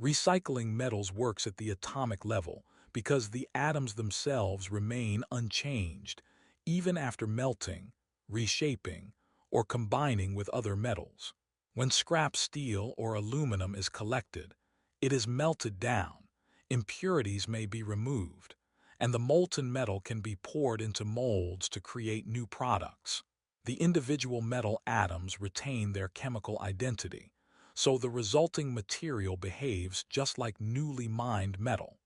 Recycling metals works at the atomic level because the atoms themselves remain unchanged, even after melting, reshaping, or combining with other metals. When scrap steel or aluminum is collected, it is melted down, impurities may be removed, and the molten metal can be poured into molds to create new products. The individual metal atoms retain their chemical identity, so the resulting material behaves just like newly mined metal.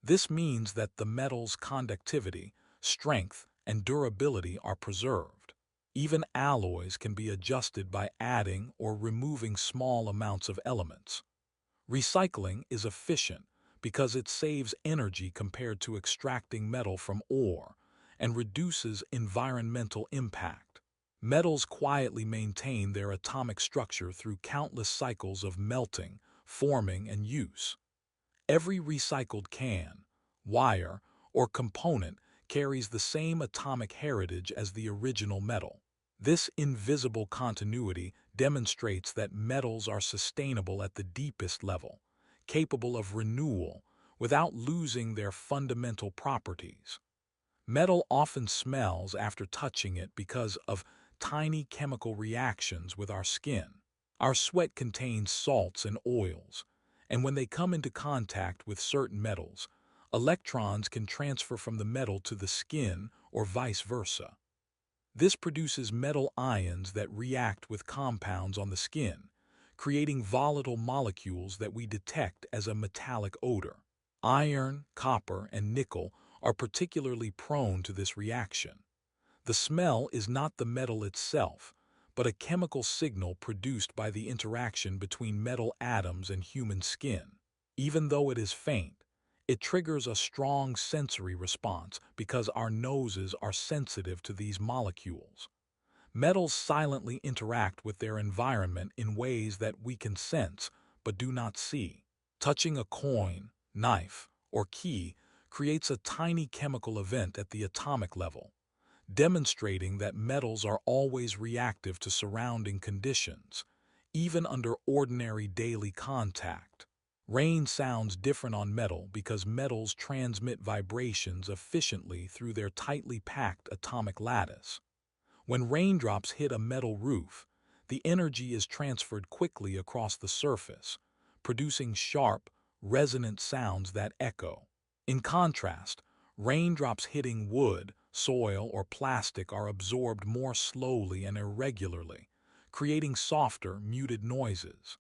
This means that the metal's conductivity, strength, and durability are preserved. Even alloys can be adjusted by adding or removing small amounts of elements. Recycling is efficient because it saves energy compared to extracting metal from ore and reduces environmental impact. Metals quietly maintain their atomic structure through countless cycles of melting, forming, and use. Every recycled can, wire, or component carries the same atomic heritage as the original metal. This invisible continuity demonstrates that metals are sustainable at the deepest level, capable of renewal without losing their fundamental properties. Metal often smells after touching it because of tiny chemical reactions with our skin. Our sweat contains salts and oils, and when they come into contact with certain metals, electrons can transfer from the metal to the skin or vice versa. This produces metal ions that react with compounds on the skin, creating volatile molecules that we detect as a metallic odor. Iron, copper, and nickel are particularly prone to this reaction. The smell is not the metal itself, but a chemical signal produced by the interaction between metal atoms and human skin. Even though it is faint, it triggers a strong sensory response because our noses are sensitive to these molecules. Metals silently interact with their environment in ways that we can sense but do not see. Touching a coin, knife, or key creates a tiny chemical event at the atomic level, demonstrating that metals are always reactive to surrounding conditions, even under ordinary daily contact. Rain sounds different on metal because metals transmit vibrations efficiently through their tightly packed atomic lattice. When raindrops hit a metal roof, the energy is transferred quickly across the surface, producing sharp, resonant sounds that echo. In contrast, raindrops hitting wood, soil, or plastic are absorbed more slowly and irregularly, creating softer, muted noises.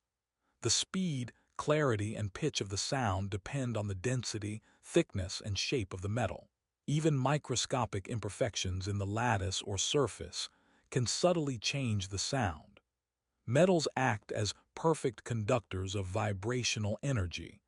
The speed, clarity, and pitch of the sound depend on the density, thickness, and shape of the metal. Even microscopic imperfections in the lattice or surface can subtly change the sound. Metals act as perfect conductors of vibrational energy,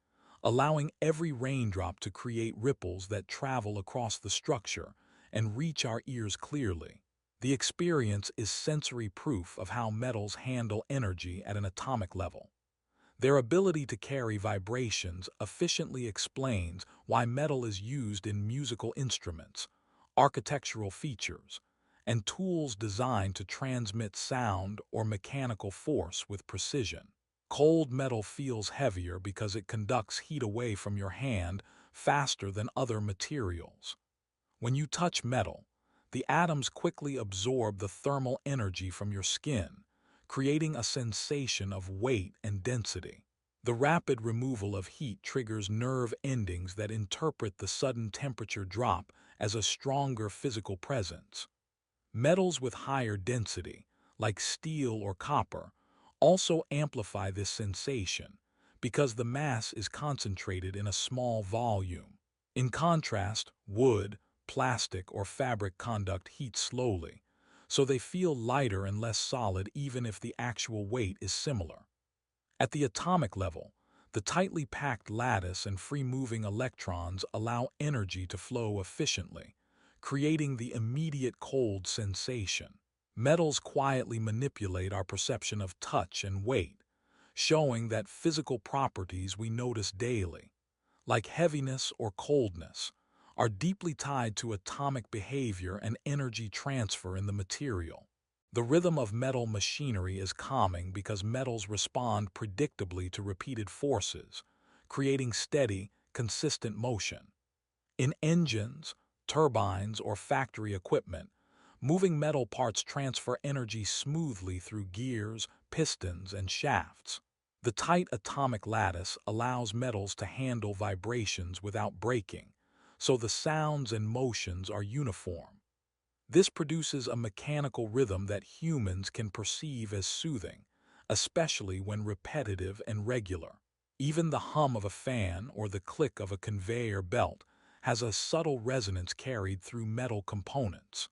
allowing every raindrop to create ripples that travel across the structure and reach our ears clearly. The experience is sensory proof of how metals handle energy at an atomic level. Their ability to carry vibrations efficiently explains why metal is used in musical instruments, architectural features, and tools designed to transmit sound or mechanical force with precision. Cold metal feels heavier because it conducts heat away from your hand faster than other materials. When you touch metal, the atoms quickly absorb the thermal energy from your skin, creating a sensation of weight and density. The rapid removal of heat triggers nerve endings that interpret the sudden temperature drop as a stronger physical presence. Metals with higher density, like steel or copper, also amplify this sensation because the mass is concentrated in a small volume. In contrast, wood, plastic, or fabric conduct heat slowly, so they feel lighter and less solid even if the actual weight is similar. At the atomic level, the tightly packed lattice and free-moving electrons allow energy to flow efficiently, creating the immediate cold sensation. Metals quietly manipulate our perception of touch and weight, showing that physical properties we notice daily, like heaviness or coldness, are deeply tied to atomic behavior and energy transfer in the material. The rhythm of metal machinery is calming because metals respond predictably to repeated forces, creating steady, consistent motion. In engines, turbines, or factory equipment, moving metal parts transfer energy smoothly through gears, pistons, and shafts. The tight atomic lattice allows metals to handle vibrations without breaking, so the sounds and motions are uniform. This produces a mechanical rhythm that humans can perceive as soothing, especially when repetitive and regular. Even the hum of a fan or the click of a conveyor belt has a subtle resonance carried through metal components.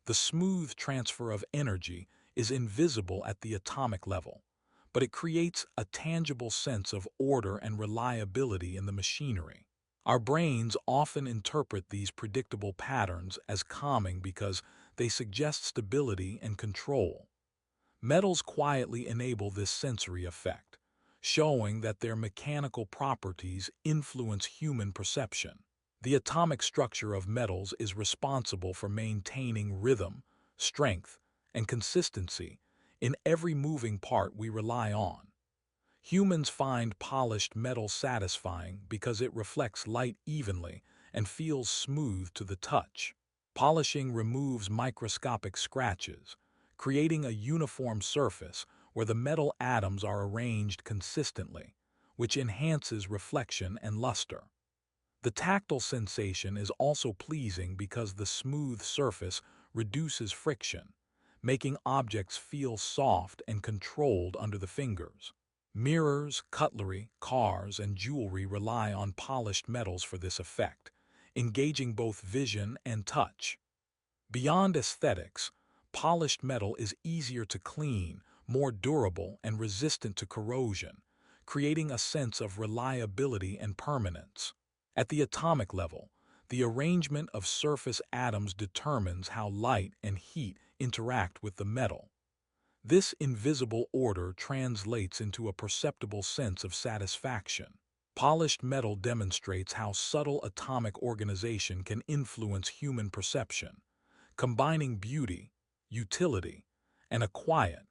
The smooth transfer of energy is invisible at the atomic level, but it creates a tangible sense of order and reliability in the machinery. Our brains often interpret these predictable patterns as calming because they suggest stability and control. Metals quietly enable this sensory effect, showing that their mechanical properties influence human perception. The atomic structure of metals is responsible for maintaining rhythm, strength, and consistency in every moving part we rely on. Humans find polished metal satisfying because it reflects light evenly and feels smooth to the touch. Polishing removes microscopic scratches, creating a uniform surface where the metal atoms are arranged consistently, which enhances reflection and luster. The tactile sensation is also pleasing because the smooth surface reduces friction, making objects feel soft and controlled under the fingers. Mirrors, cutlery, cars, and jewelry rely on polished metals for this effect, engaging both vision and touch. Beyond aesthetics, polished metal is easier to clean, more durable, and resistant to corrosion, creating a sense of reliability and permanence. At the atomic level, the arrangement of surface atoms determines how light and heat interact with the metal. This invisible order translates into a perceptible sense of satisfaction. Polished metal demonstrates how subtle atomic organization can influence human perception, combining beauty, utility, and a quiet,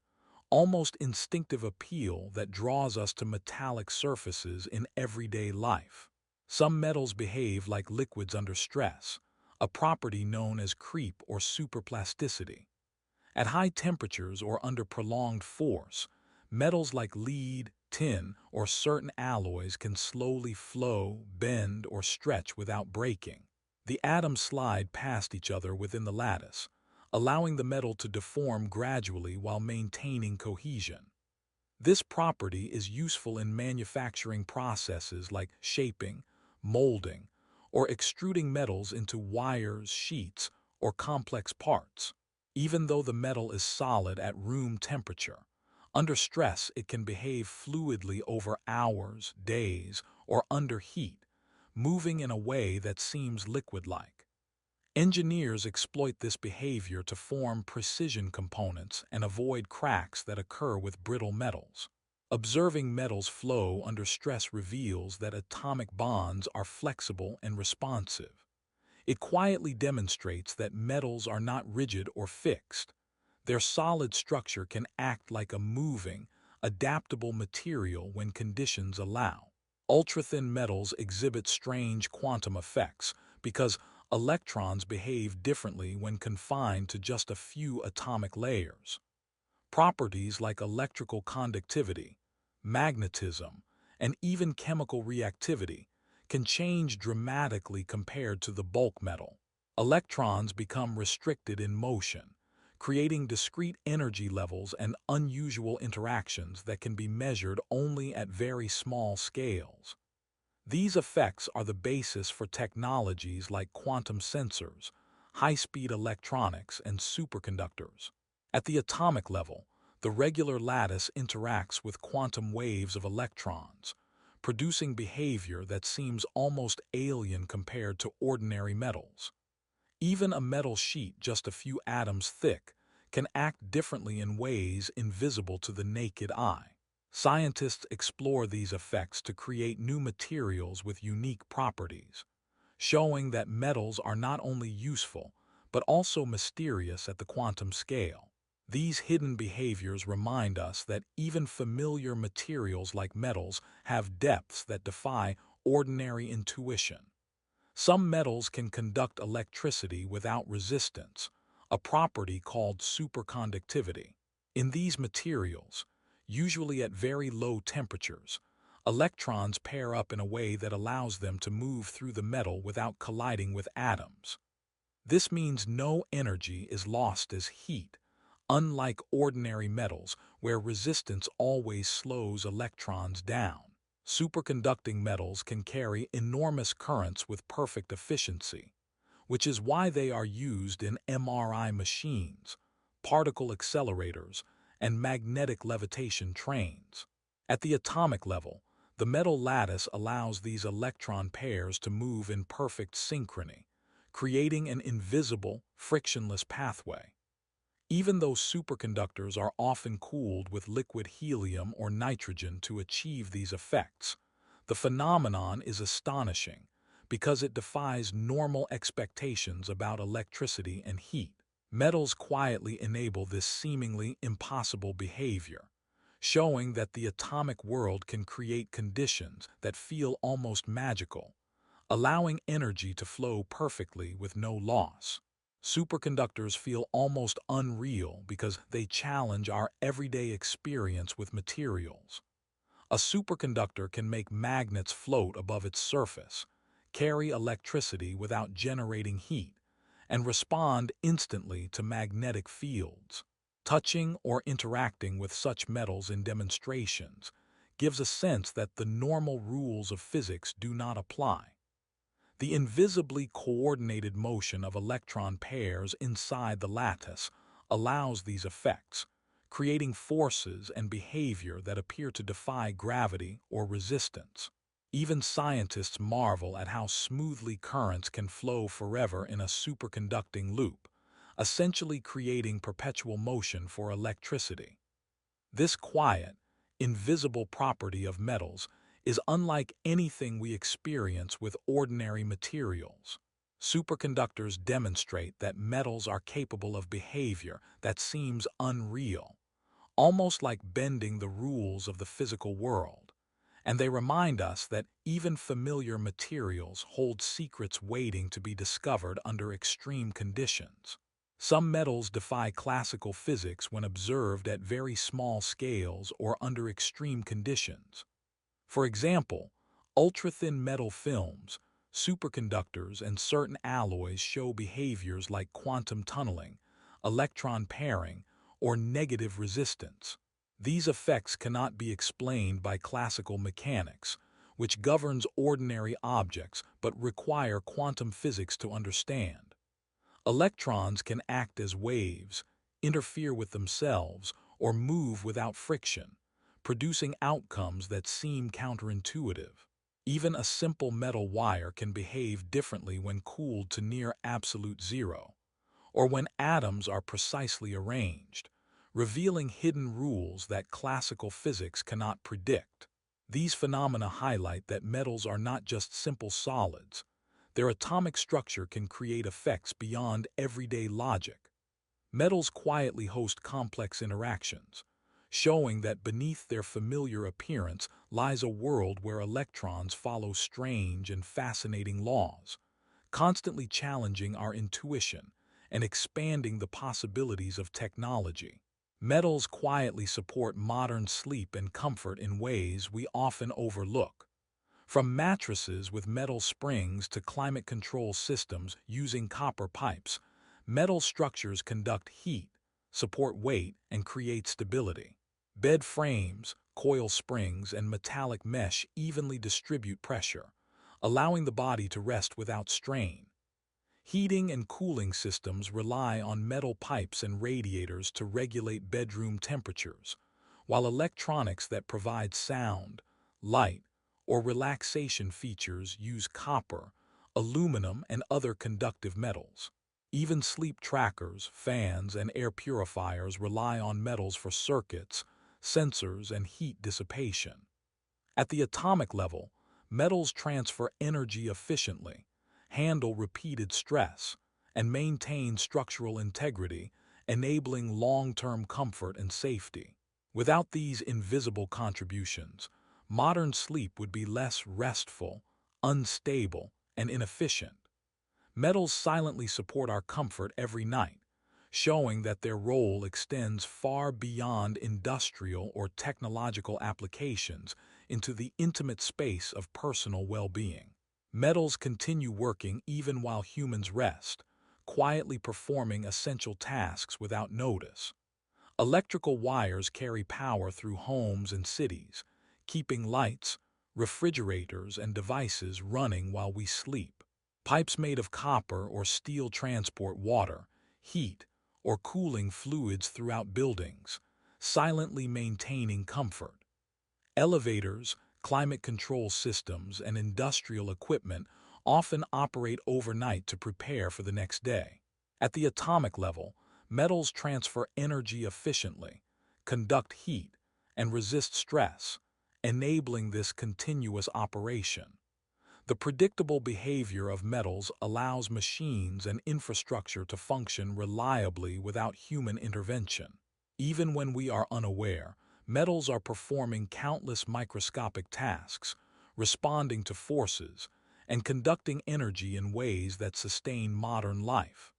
almost instinctive appeal that draws us to metallic surfaces in everyday life. Some metals behave like liquids under stress, a property known as creep or superplasticity. At high temperatures or under prolonged force, metals like lead, tin, or certain alloys can slowly flow, bend, or stretch without breaking. The atoms slide past each other within the lattice, allowing the metal to deform gradually while maintaining cohesion. This property is useful in manufacturing processes like shaping, molding, or extruding metals into wires, sheets, or complex parts. Even though the metal is solid at room temperature, under stress it can behave fluidly over hours, days, or under heat, moving in a way that seems liquid-like. Engineers exploit this behavior to form precision components and avoid cracks that occur with brittle metals. Observing metals flow under stress reveals that atomic bonds are flexible and responsive. It quietly demonstrates that metals are not rigid or fixed. Their solid structure can act like a moving, adaptable material when conditions allow. Ultra-thin metals exhibit strange quantum effects because electrons behave differently when confined to just a few atomic layers. Properties like electrical conductivity, magnetism, and even chemical reactivity can change dramatically compared to the bulk metal. Electrons become restricted in motion, creating discrete energy levels and unusual interactions that can be measured only at very small scales. These effects are the basis for technologies like quantum sensors, high-speed electronics, and superconductors. At the atomic level, the regular lattice interacts with quantum waves of electrons, producing behavior that seems almost alien compared to ordinary metals. Even a metal sheet just a few atoms thick can act differently in ways invisible to the naked eye. Scientists explore these effects to create new materials with unique properties, showing that metals are not only useful, but also mysterious at the quantum scale. These hidden behaviors remind us that even familiar materials like metals have depths that defy ordinary intuition. Some metals can conduct electricity without resistance, a property called superconductivity. In these materials, usually at very low temperatures, electrons pair up in a way that allows them to move through the metal without colliding with atoms. This means no energy is lost as heat, unlike ordinary metals where resistance always slows electrons down. Superconducting metals can carry enormous currents with perfect efficiency, which is why they are used in MRI machines, particle accelerators, and magnetic levitation trains. At the atomic level, the metal lattice allows these electron pairs to move in perfect synchrony, creating an invisible, frictionless pathway. Even though superconductors are often cooled with liquid helium or nitrogen to achieve these effects, the phenomenon is astonishing because it defies normal expectations about electricity and heat. Metals quietly enable this seemingly impossible behavior, showing that the atomic world can create conditions that feel almost magical, allowing energy to flow perfectly with no loss. Superconductors feel almost unreal because they challenge our everyday experience with materials. A superconductor can make magnets float above its surface, carry electricity without generating heat, and respond instantly to magnetic fields. Touching or interacting with such metals in demonstrations gives a sense that the normal rules of physics do not apply. The invisibly coordinated motion of electron pairs inside the lattice allows these effects, creating forces and behavior that appear to defy gravity or resistance. Even scientists marvel at how smoothly currents can flow forever in a superconducting loop, essentially creating perpetual motion for electricity. This quiet, invisible property of metals is unlike anything we experience with ordinary materials. Superconductors demonstrate that metals are capable of behavior that seems unreal, almost like bending the rules of the physical world. And they remind us that even familiar materials hold secrets waiting to be discovered under extreme conditions. Some metals defy classical physics when observed at very small scales or under extreme conditions. For example, ultra-thin metal films, superconductors, and certain alloys show behaviors like quantum tunneling, electron pairing, or negative resistance. These effects cannot be explained by classical mechanics, which governs ordinary objects but require quantum physics to understand. Electrons can act as waves, interfere with themselves, or move without friction, producing outcomes that seem counterintuitive. Even a simple metal wire can behave differently when cooled to near absolute zero, or when atoms are precisely arranged, revealing hidden rules that classical physics cannot predict. These phenomena highlight that metals are not just simple solids. Their atomic structure can create effects beyond everyday logic. Metals quietly host complex interactions, showing that beneath their familiar appearance lies a world where electrons follow strange and fascinating laws, constantly challenging our intuition and expanding the possibilities of technology. Metals quietly support modern sleep and comfort in ways we often overlook. From mattresses with metal springs to climate control systems using copper pipes, metal structures conduct heat, support weight, and create stability. Bed frames, coil springs, and metallic mesh evenly distribute pressure, allowing the body to rest without strain. Heating and cooling systems rely on metal pipes and radiators to regulate bedroom temperatures, while electronics that provide sound, light, or relaxation features use copper, aluminum, and other conductive metals. Even sleep trackers, fans, and air purifiers rely on metals for circuits, sensors, and heat dissipation. At the atomic level, metals transfer energy efficiently, handle repeated stress, and maintain structural integrity, enabling long-term comfort and safety. Without these invisible contributions, modern sleep would be less restful, unstable, and inefficient. Metals silently support our comfort every night, showing that their role extends far beyond industrial or technological applications into the intimate space of personal well-being. Metals continue working even while humans rest, quietly performing essential tasks without notice. Electrical wires carry power through homes and cities, keeping lights, refrigerators, and devices running while we sleep. Pipes made of copper or steel transport water, heat, or cooling fluids throughout buildings, silently maintaining comfort. Elevators, climate control systems, and industrial equipment often operate overnight to prepare for the next day. At the atomic level, metals transfer energy efficiently, conduct heat, and resist stress, enabling this continuous operation. The predictable behavior of metals allows machines and infrastructure to function reliably without human intervention. Even when we are unaware, metals are performing countless microscopic tasks, responding to forces, and conducting energy in ways that sustain modern life.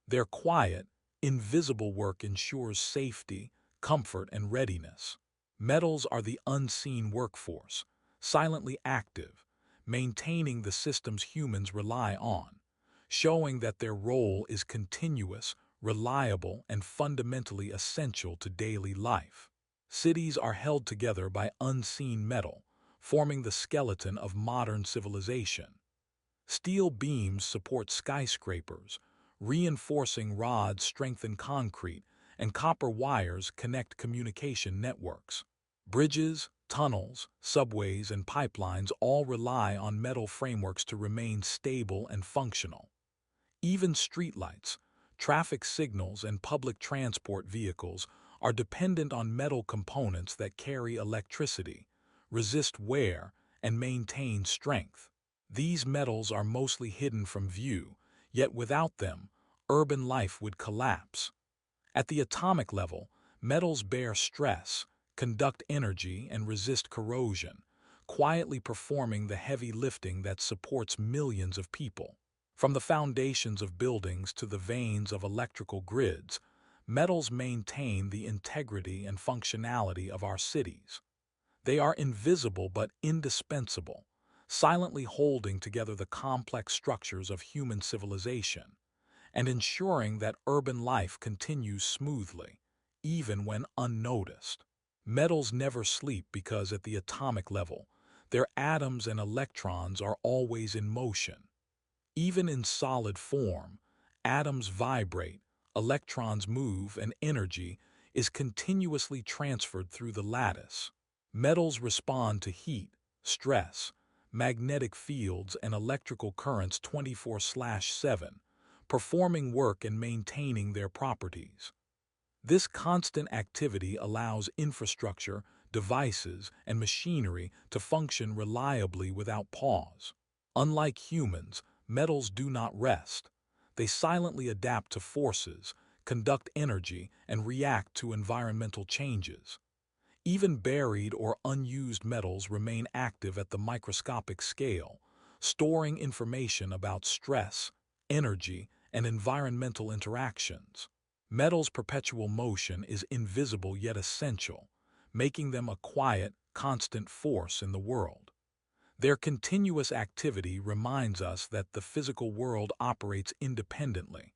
Their quiet, invisible work ensures safety, comfort, and readiness. Metals are the unseen workforce, silently active, maintaining the systems humans rely on, showing that their role is continuous, reliable, and fundamentally essential to daily life. Cities are held together by unseen metal, forming the skeleton of modern civilization. Steel beams support skyscrapers, reinforcing rods strengthen concrete, and copper wires connect communication networks. Bridges, tunnels, subways, and pipelines all rely on metal frameworks to remain stable and functional. Even streetlights, traffic signals, and public transport vehicles are dependent on metal components that carry electricity, resist wear, and maintain strength. These metals are mostly hidden from view, yet without them, urban life would collapse. At the atomic level, metals bear stress, conduct energy, and resist corrosion, quietly performing the heavy lifting that supports millions of people. From the foundations of buildings to the veins of electrical grids, metals maintain the integrity and functionality of our cities. They are invisible but indispensable, silently holding together the complex structures of human civilization and ensuring that urban life continues smoothly, even when unnoticed. Metals never sleep because at the atomic level, their atoms and electrons are always in motion. Even in solid form, atoms vibrate, electrons move, and energy is continuously transferred through the lattice. Metals respond to heat, stress, magnetic fields, and electrical currents 24/7, performing work and maintaining their properties. This constant activity allows infrastructure, devices, and machinery to function reliably without pause. Unlike humans, metals do not rest. They silently adapt to forces, conduct energy, and react to environmental changes. Even buried or unused metals remain active at the microscopic scale, storing information about stress, energy, and environmental interactions. Metals' perpetual motion is invisible yet essential, making them a quiet, constant force in the world. Their continuous activity reminds us that the physical world operates independently,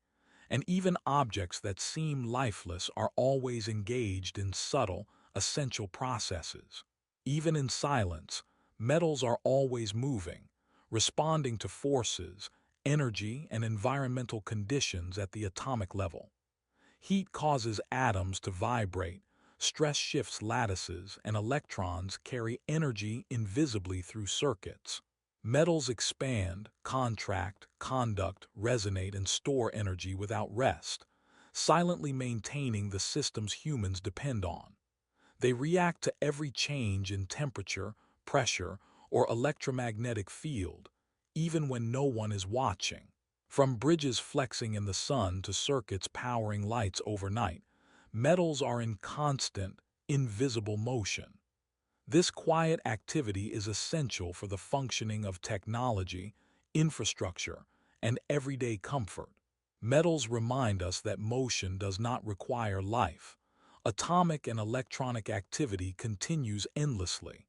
and even objects that seem lifeless are always engaged in subtle, essential processes. Even in silence, metals are always moving, responding to forces, energy, and environmental conditions at the atomic level. Heat causes atoms to vibrate, stress shifts lattices, and electrons carry energy invisibly through circuits. Metals expand, contract, conduct, resonate, and store energy without rest, silently maintaining the systems humans depend on. They react to every change in temperature, pressure, or electromagnetic field, even when no one is watching. From bridges flexing in the sun to circuits powering lights overnight, metals are in constant, invisible motion. This quiet activity is essential for the functioning of technology, infrastructure, and everyday comfort. Metals remind us that motion does not require life. Atomic and electronic activity continues endlessly,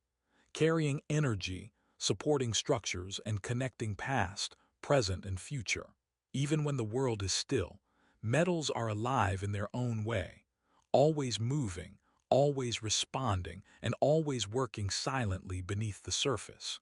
carrying energy, supporting structures, and connecting past, present, and future. Even when the world is still, metals are alive in their own way, always moving, always responding, and always working silently beneath the surface.